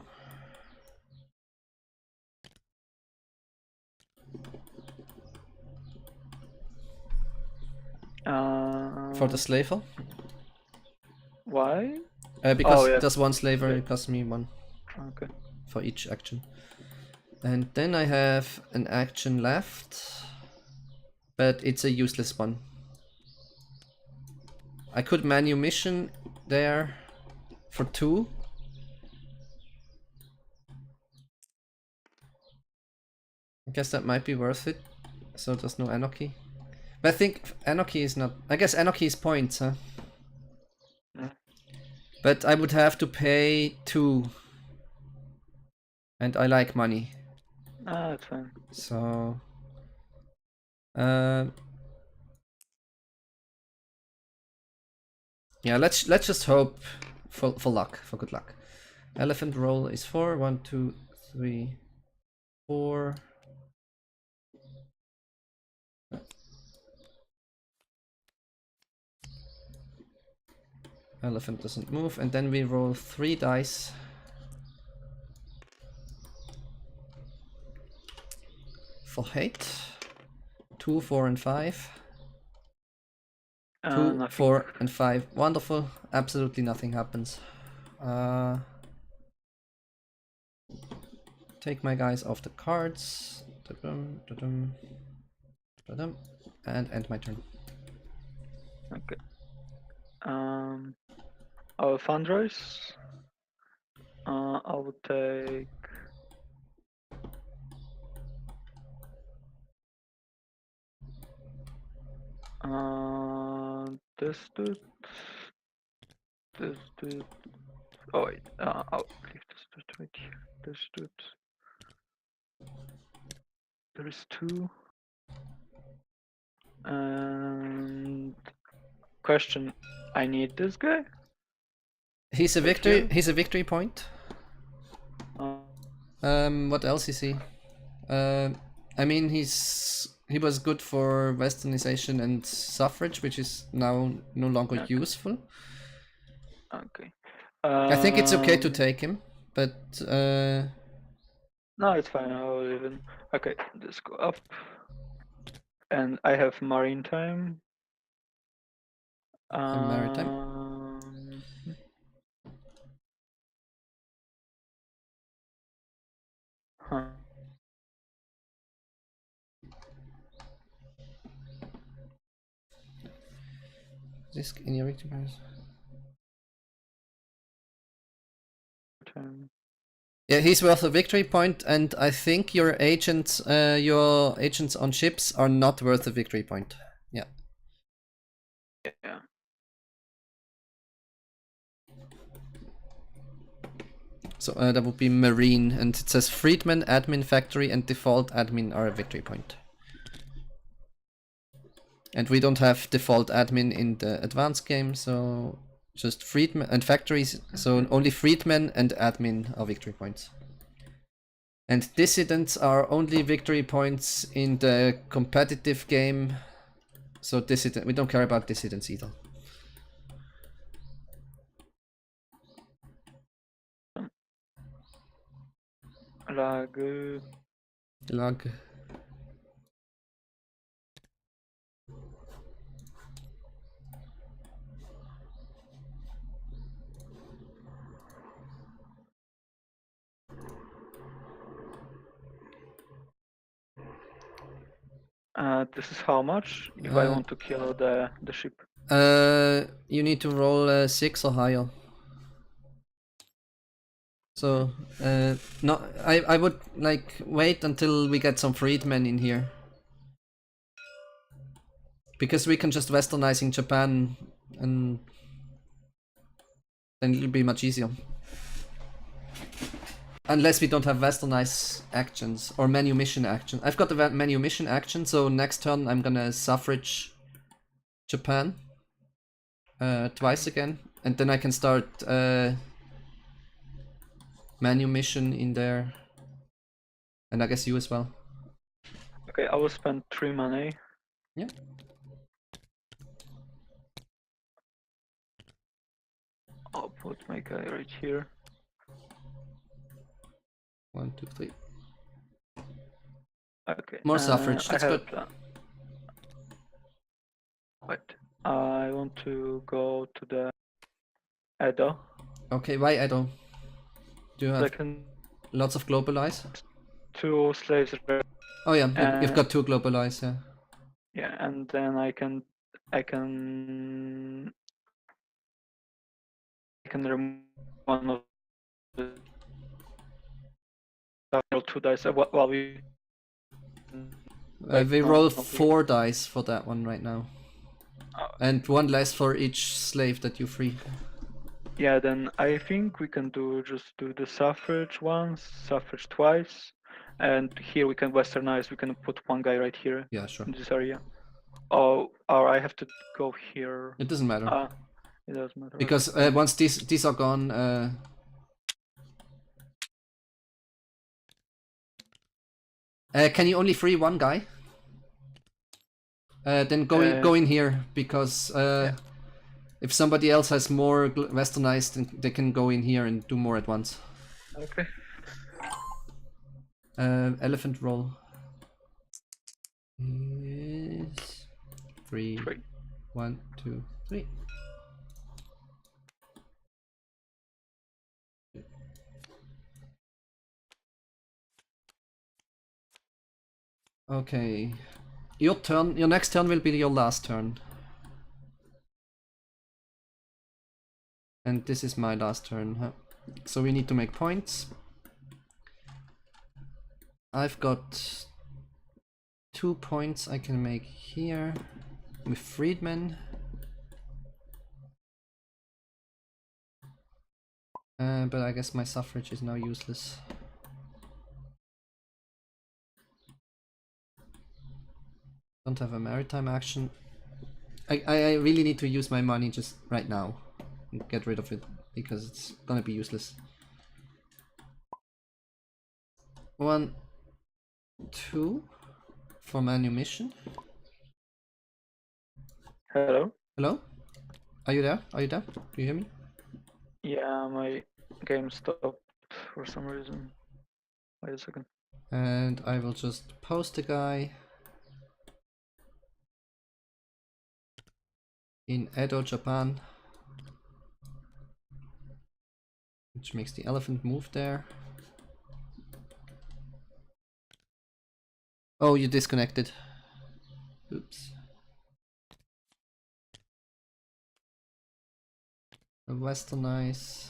For the slaver. Why? Because yeah. there's 1 slaver, Okay. it costs me 1 Okay. for each action. And then I have an action left. but it's a useless one. I could Manumission there for 2. I guess that might be worth it. So there's no anarchy. But I think anarchy is not... I guess anarchy is points, huh? But I would have to pay 2. And I like money. Ah, that's fine. So... yeah, let's just hope for luck, for good luck. Elephant roll is 4. 1, 2, 3, 4. Elephant doesn't move, and then we roll 3 dice. For hate. 2, 4, and 5. 2, Nothing. 4, and 5. Wonderful. Absolutely nothing happens. Take my guys off the cards. And end my turn. Okay. I'll fundraise. I will take. This dude. This dude. Oh wait. I'll leave this dude right here. This dude. There is 2. And question: I need this guy. He's a victory. He's a victory point. What else is he? I mean, he was good for Westernization and Suffrage, which is now no longer useful. Okay. I think it's okay to take him, but no, it's fine. I'll even. Okay, let's go up. And I have maritime. maritime. Huh. Risk in your victory points. Yeah, he's worth a victory point, and I think your agents on ships are not worth a victory point. Yeah. Yeah. So that would be Marine, and it says Freedman, Admin, Factory, and Default Admin are a victory point. And we don't have Default Admin in the advanced game, so just Freedman and Factories, so only Freedmen and Admin are victory points. And Dissidents are only victory points in the competitive game, so Dissident, we don't care about Dissidents either. Lag. This is how much if I want to kill the ship. You need to roll 6 or higher. So no, I would like wait until we get some freedmen in here, because we can just Westernizing Japan, and then it'll be much easier. Unless we don't have Westernize actions or Manumission action. I've got the Manumission action, so next turn I'm gonna Suffrage Japan twice again, and then I can start Manumission in there, and I guess you as well. Okay, I will spend 3 money. Yeah. I'll put my guy right here. 1, 2, 3. Okay. More Suffrage, that's good. Wait, I want to go to the Edo. Okay, why Edo? Do you have lots of globalize? 2 slaves. Oh yeah, you've got 2 globalize, yeah. Yeah, and then I can remove one of the roll 2 dice while we wait. We No, roll no, 4 dice for that one right now. And 1 less for each slave that you free. yeah, then I think we can just do the suffrage once, suffrage twice, and here we can westernize. We can put one guy right here Yeah, sure. in this area. Oh, or I have to go here. It doesn't matter. It doesn't matter. Because Okay. once these are gone, can you only free one guy? Then go in here, because Yeah. if somebody else has more westernized, then they can go in here and do more at once. Okay. Elephant roll is 3. 1, 2, 3. Okay. Your turn. Your next turn will be your last turn. And this is my last turn, huh? So we need to make points. I've got 2 points I can make here with freedmen. But I guess my suffrage is now useless. Don't have a maritime action. I really need to use my money just right now and get rid of it, because it's gonna be useless. 1, 2 for Manumission. Hello? Hello? Are you there? Are you there? Do you hear me? Yeah, my game stopped for some reason. Wait a second. And I will just post a guy in Edo, Japan, which makes the elephant move there. Oh, you disconnected. Oops. A Westernize,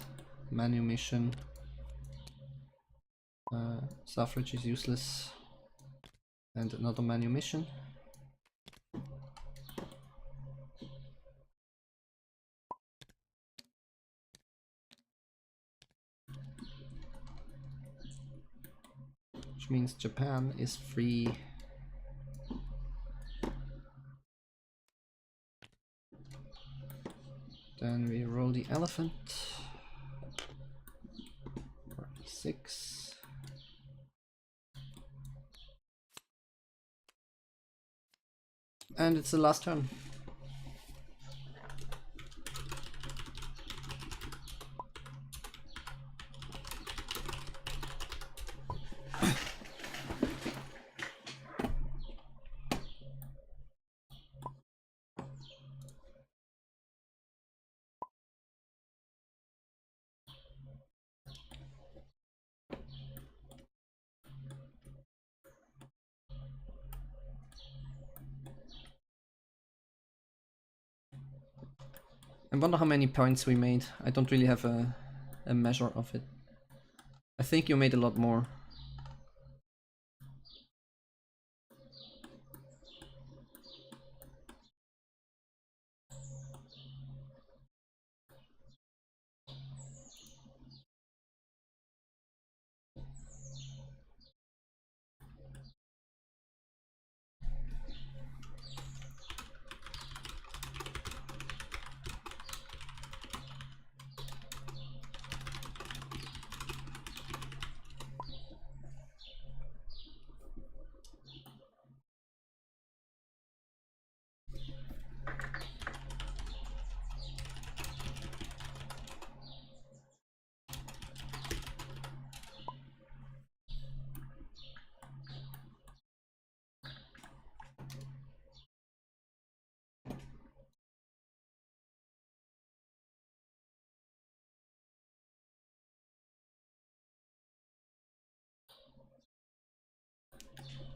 Manumission. Suffrage is useless. And another Manumission. Which means Japan is free. Then we roll the elephant. 46. And it's the last turn. I wonder how many points we made. I don't really have a measure of it. I think you made a lot more.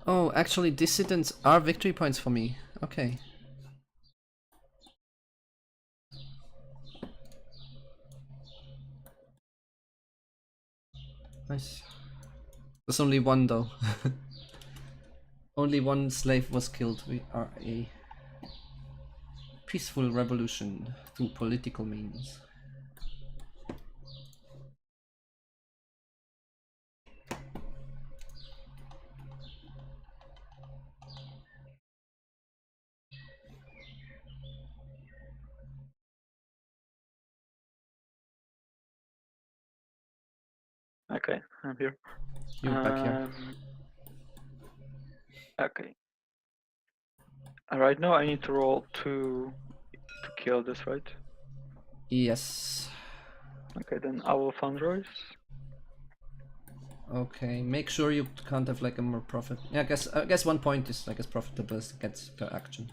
Oh, actually dissidents are victory points for me. Okay. Nice. There's only one though. Only one slave was killed. We are a peaceful revolution through political means. Okay, I'm here. You're back here. Okay. Right now I need to roll to kill this, right? Yes. Okay, then I will fundraise. Okay, make sure you can't have like a more profit. Yeah, I guess 1 point is like as profitable as it gets per action.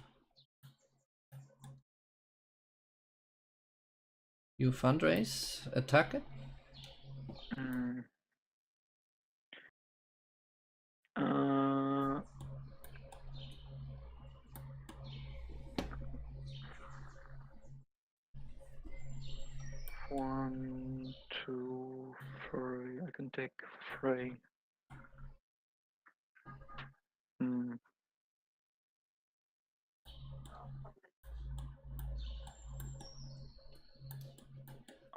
You fundraise, attack it. Mm. 1, 2, 3. I can take 3. Hmm.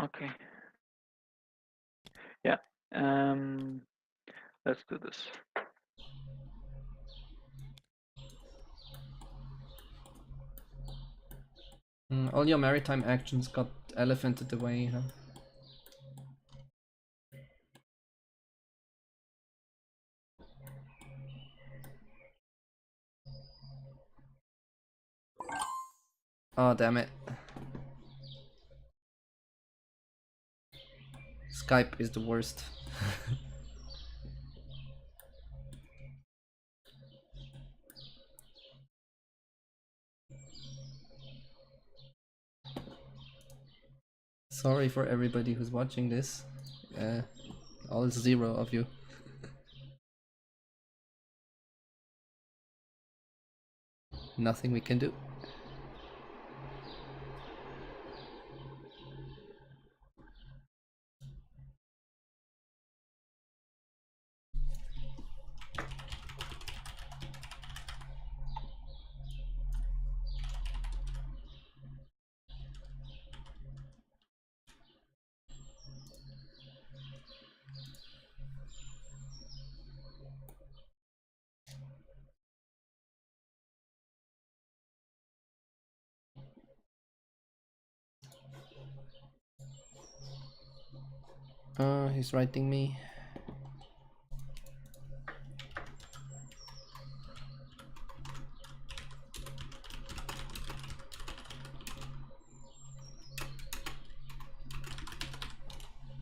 Okay. Yeah. Let's do this. All your maritime actions got elephanted away, huh? Oh, damn it. Skype is the worst. Sorry for everybody who's watching this. All 0 of you. Nothing we can do. He's writing me.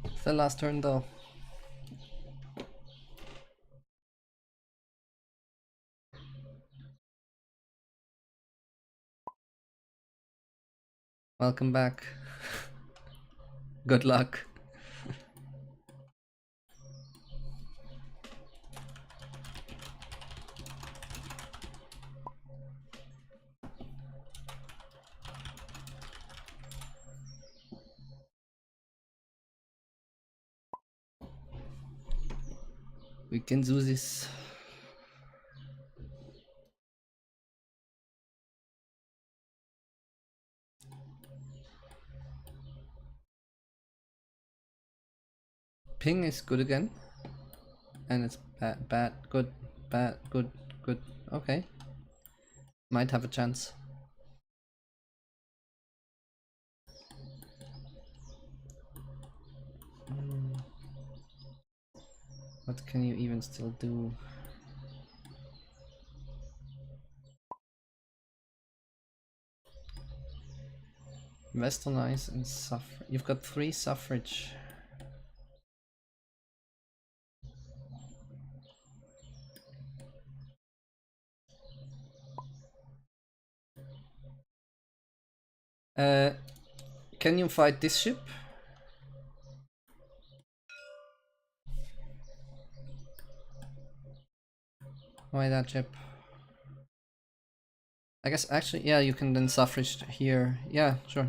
It's the last turn though. Welcome back. Good luck. We can do this. Ping is good again. And it's bad, good, bad, good, good. Okay. Might have a chance. What can you even still do? Westernize and Suffrage. You've got 3 Suffrage. Can you fight this ship? Why that ship? I guess actually, yeah, you can then suffrage here. Yeah, sure.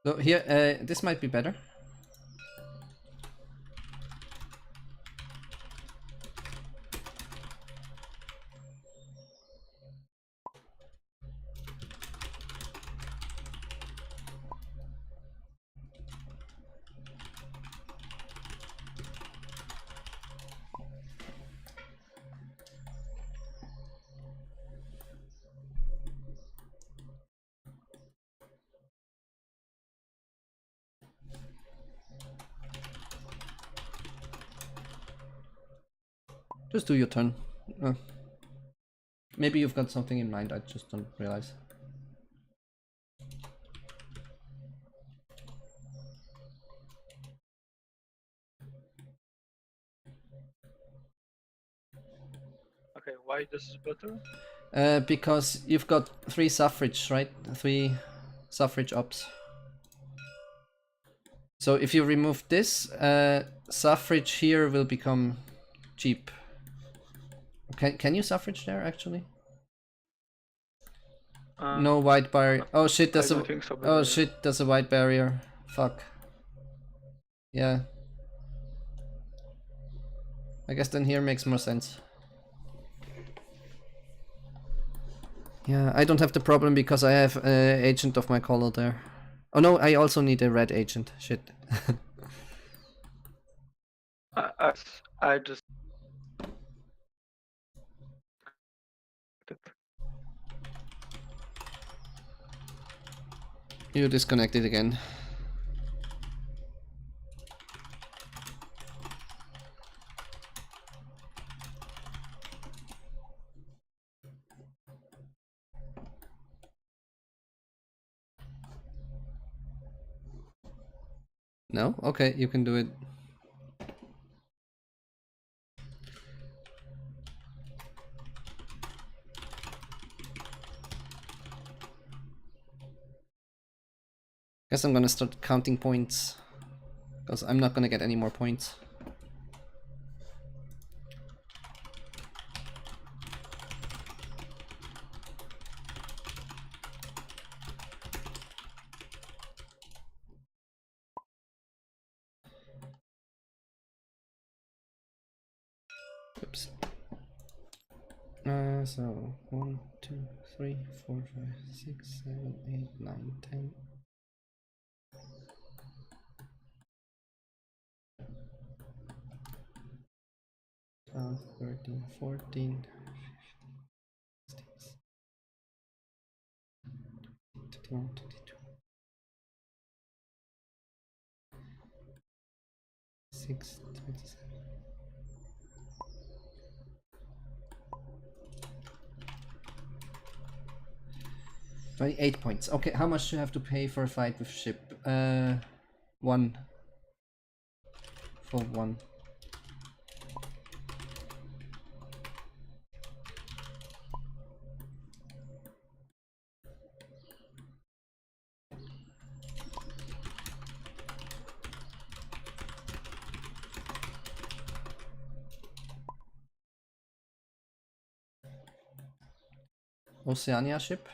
So here, this might be better. Just do your turn. Maybe you've got something in mind, I just don't realize. Okay, why this is better? Because you've got 3 suffrage, right? 3 suffrage ops. So if you remove this, suffrage here will become cheap. Can you suffrage there actually? No white barrier. Oh shit, there's a so, oh shit, there's a white barrier. Fuck. Yeah. I guess then here makes more sense. Yeah, I don't have the problem because I have agent of my color there. Oh no, I also need a red agent. Shit. I just You disconnected again. No? Okay, you can do it. Guess I'm gonna start counting points. Because I'm not gonna get any more points. Oops. So 1, 2, 3, 4, 5, 6, 7, 8, 9, 10. 12, 13, 14, 15, 16, 21, 22, 6, 27. 28 points. Okay, how much do you have to pay for a fight with ship? 1. For 1. Oceania ship?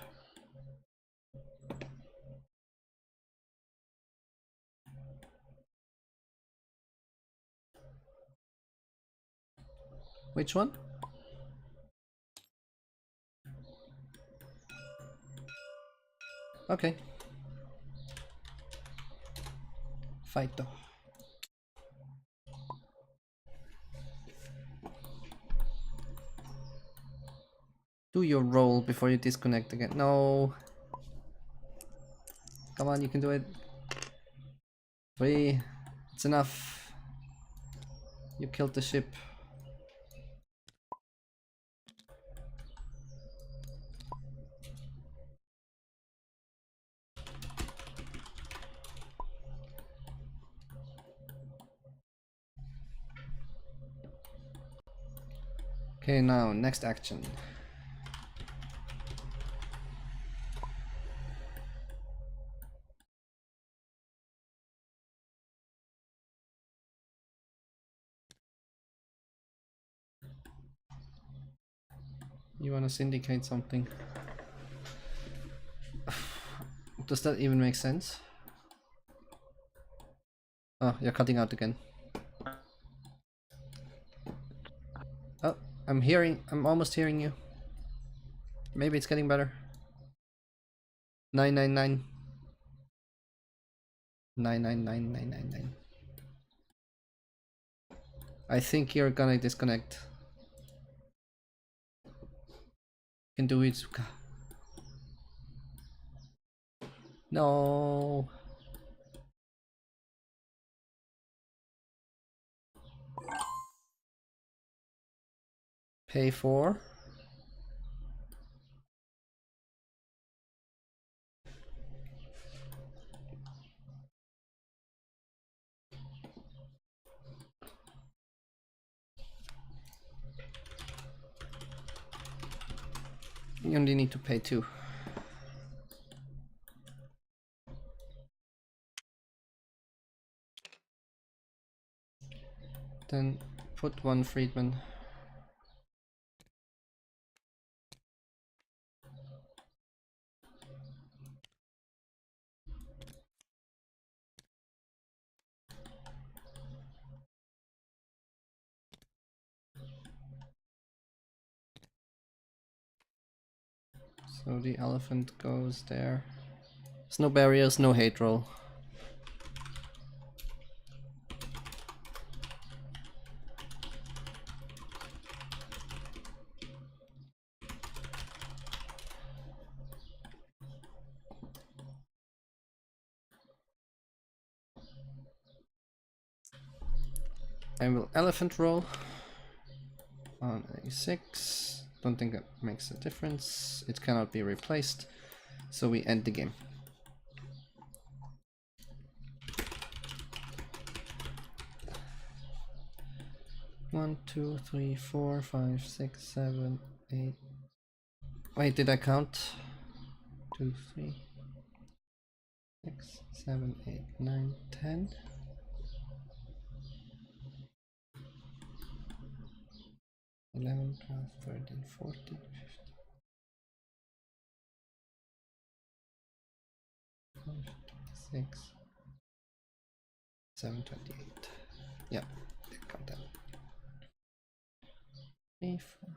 Which one? Okay. Fight though. Do your roll before you disconnect again. No. Come on, you can do it. 3. It's enough. You killed the ship. Okay, now next action. You wanna syndicate something. Does that even make sense? Oh, you're cutting out again. Oh, I'm almost hearing you. Maybe it's getting better. 999. 999. I think you're gonna disconnect. Can do it, Zuka. No. Pay for. You only need to pay 2. Then put 1 freedman. So the elephant goes there. There's no barriers, no hate roll. I will elephant roll on a6. Don't think that makes a difference. It cannot be replaced. So we end the game. One, two, three, four, 5, 6, 7, 8. Wait, did I count? 2, 3, 6, 7, 8, 9, 10. 11, 12, 13, 14, 15. 6, 7, 28. Yeah, count that. 3, 4,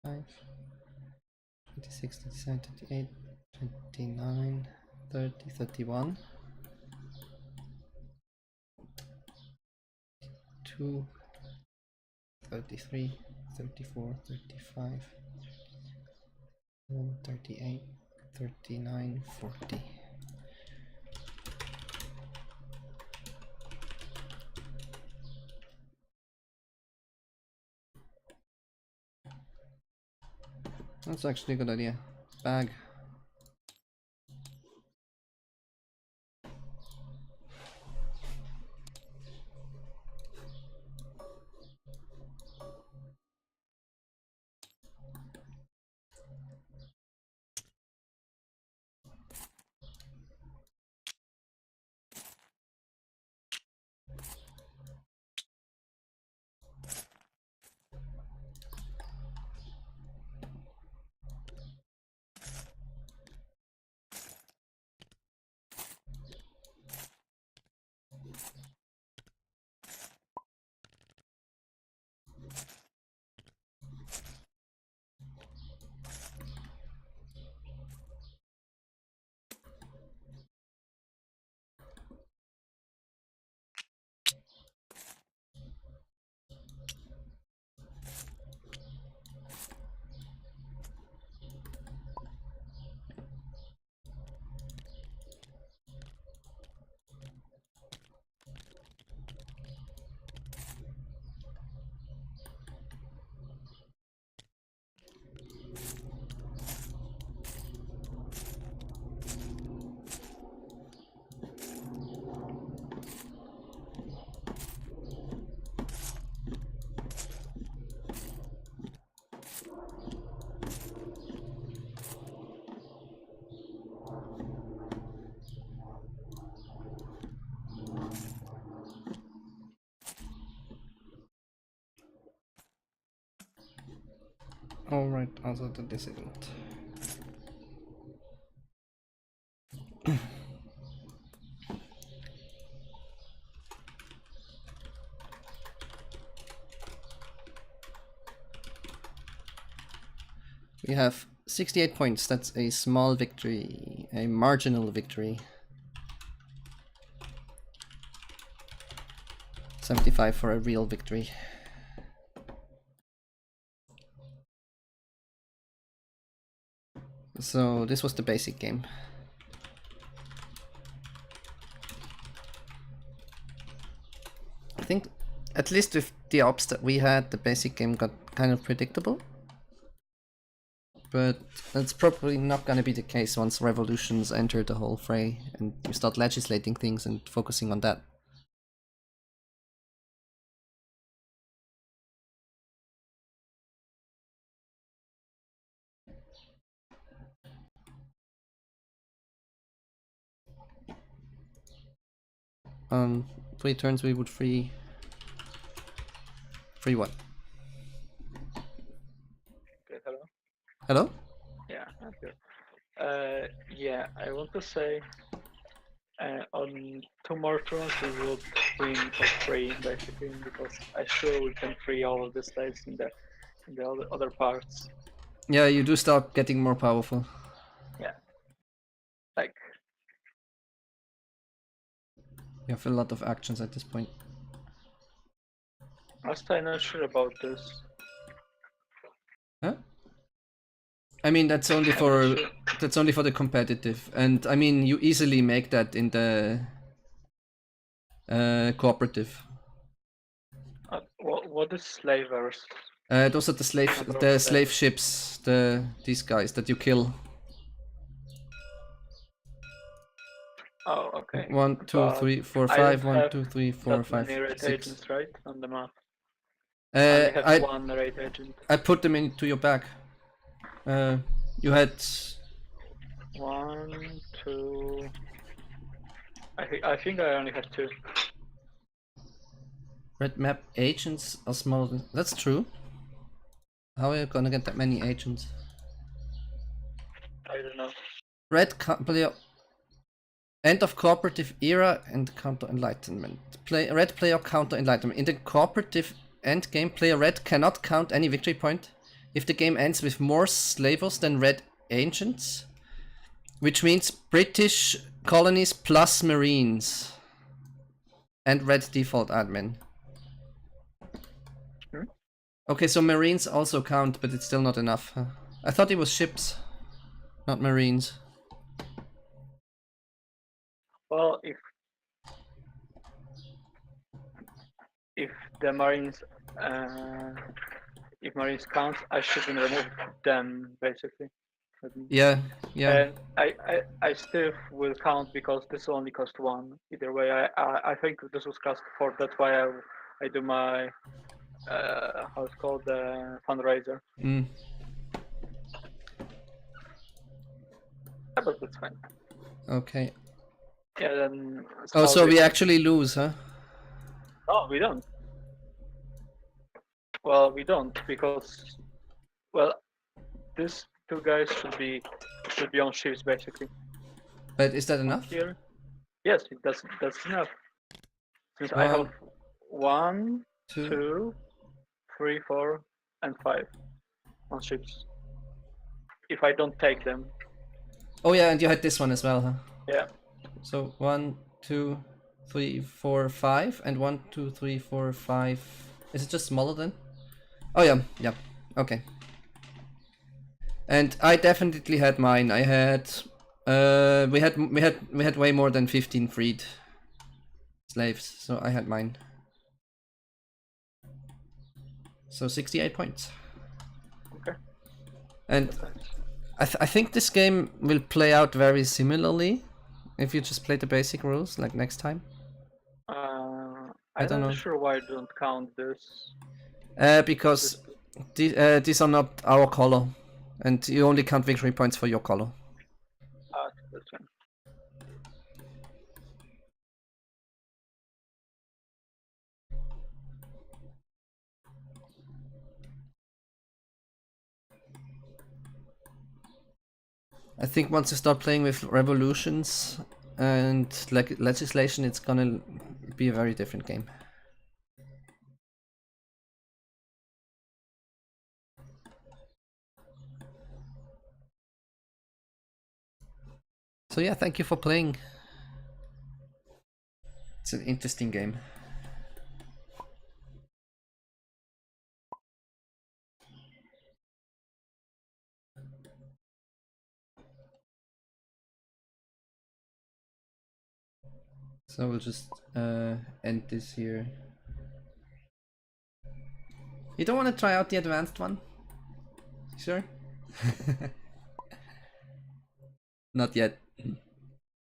5, 26, 27, 28, 29, 30, 31. 2, 33, 34, 35, 38, 39, 40. That's actually a good idea. Bag. Alright, also the dissident. We have 68 points. That's a small victory, a marginal victory. 75 for a real victory. So this was the basic game. I think at least with the ops that we had, the basic game got kind of predictable. But that's probably not going to be the case once revolutions enter the whole fray and you start legislating things and focusing on that. On 3 turns we would free what? Okay, hello? Hello? Yeah, I'm here. Yeah, I want to say on 2 more turns we would win for free, basically, because I sure we can free all of the slaves in the other parts. Yeah, you do start getting more powerful. Yeah. Like, You have a lot of actions at this point. also I'm not sure about this. Huh? I mean that's only for the competitive, and I mean you easily make that in the cooperative. What is slavers? Those are the slave ships, these guys that you kill. Oh, okay. 1, 2, But 3, 4, I don't 5. 1, have 2, 3, 4, that 5, many raid 6. agents, right, on the map. I only have I one raid agent. I put them into your bag. You had 1, 2. I think I only have 2. red map agents are smaller than... That's true. How are you gonna get that many agents? I don't know. Red player... End of cooperative era and counter enlightenment. Red player counter enlightenment. In the cooperative endgame, player red cannot count any victory point if the game ends with more slavers than red agents, which means British colonies plus marines and red default admin. Okay, so marines also count, but it's still not enough. Huh? I thought it was ships, not marines. Well, if the Marines if Marines count, I shouldn't remove them basically. Yeah. And I still will count because this only cost 1. Either way, I think this was cost 4. That's why I do my how it's called, the fundraiser. Mm. Yeah, but that's fine. Okay. Yeah, then. Oh, so we actually lose, huh? No, we don't. Well, we don't because, well, these 2 guys should be on ships basically. But is that enough? Here, yes, that's enough. Since I have 1, 2, 3, 4, and 5 on ships. If I don't take them. Oh yeah, and you had this one as well, huh? Yeah. So 1, 2, 3, 4, 5, and 1, 2, 3, 4, 5. Is it just smaller then? Oh yeah. Okay. And I definitely had mine. I had we had way more than 15 freed slaves, so I had mine. So 68 points. Okay. And I think this game will play out very similarly if you just play the basic rules like next time. I'm don't not know. sure why I don't count this. Because these are not our color, and you only count victory points for your color. That's fine. I think once you start playing with revolutions and legislation, it's gonna be a very different game. So yeah, thank you for playing. It's an interesting game. So we'll just end this here. You don't want to try out the advanced one? Sure? Not yet.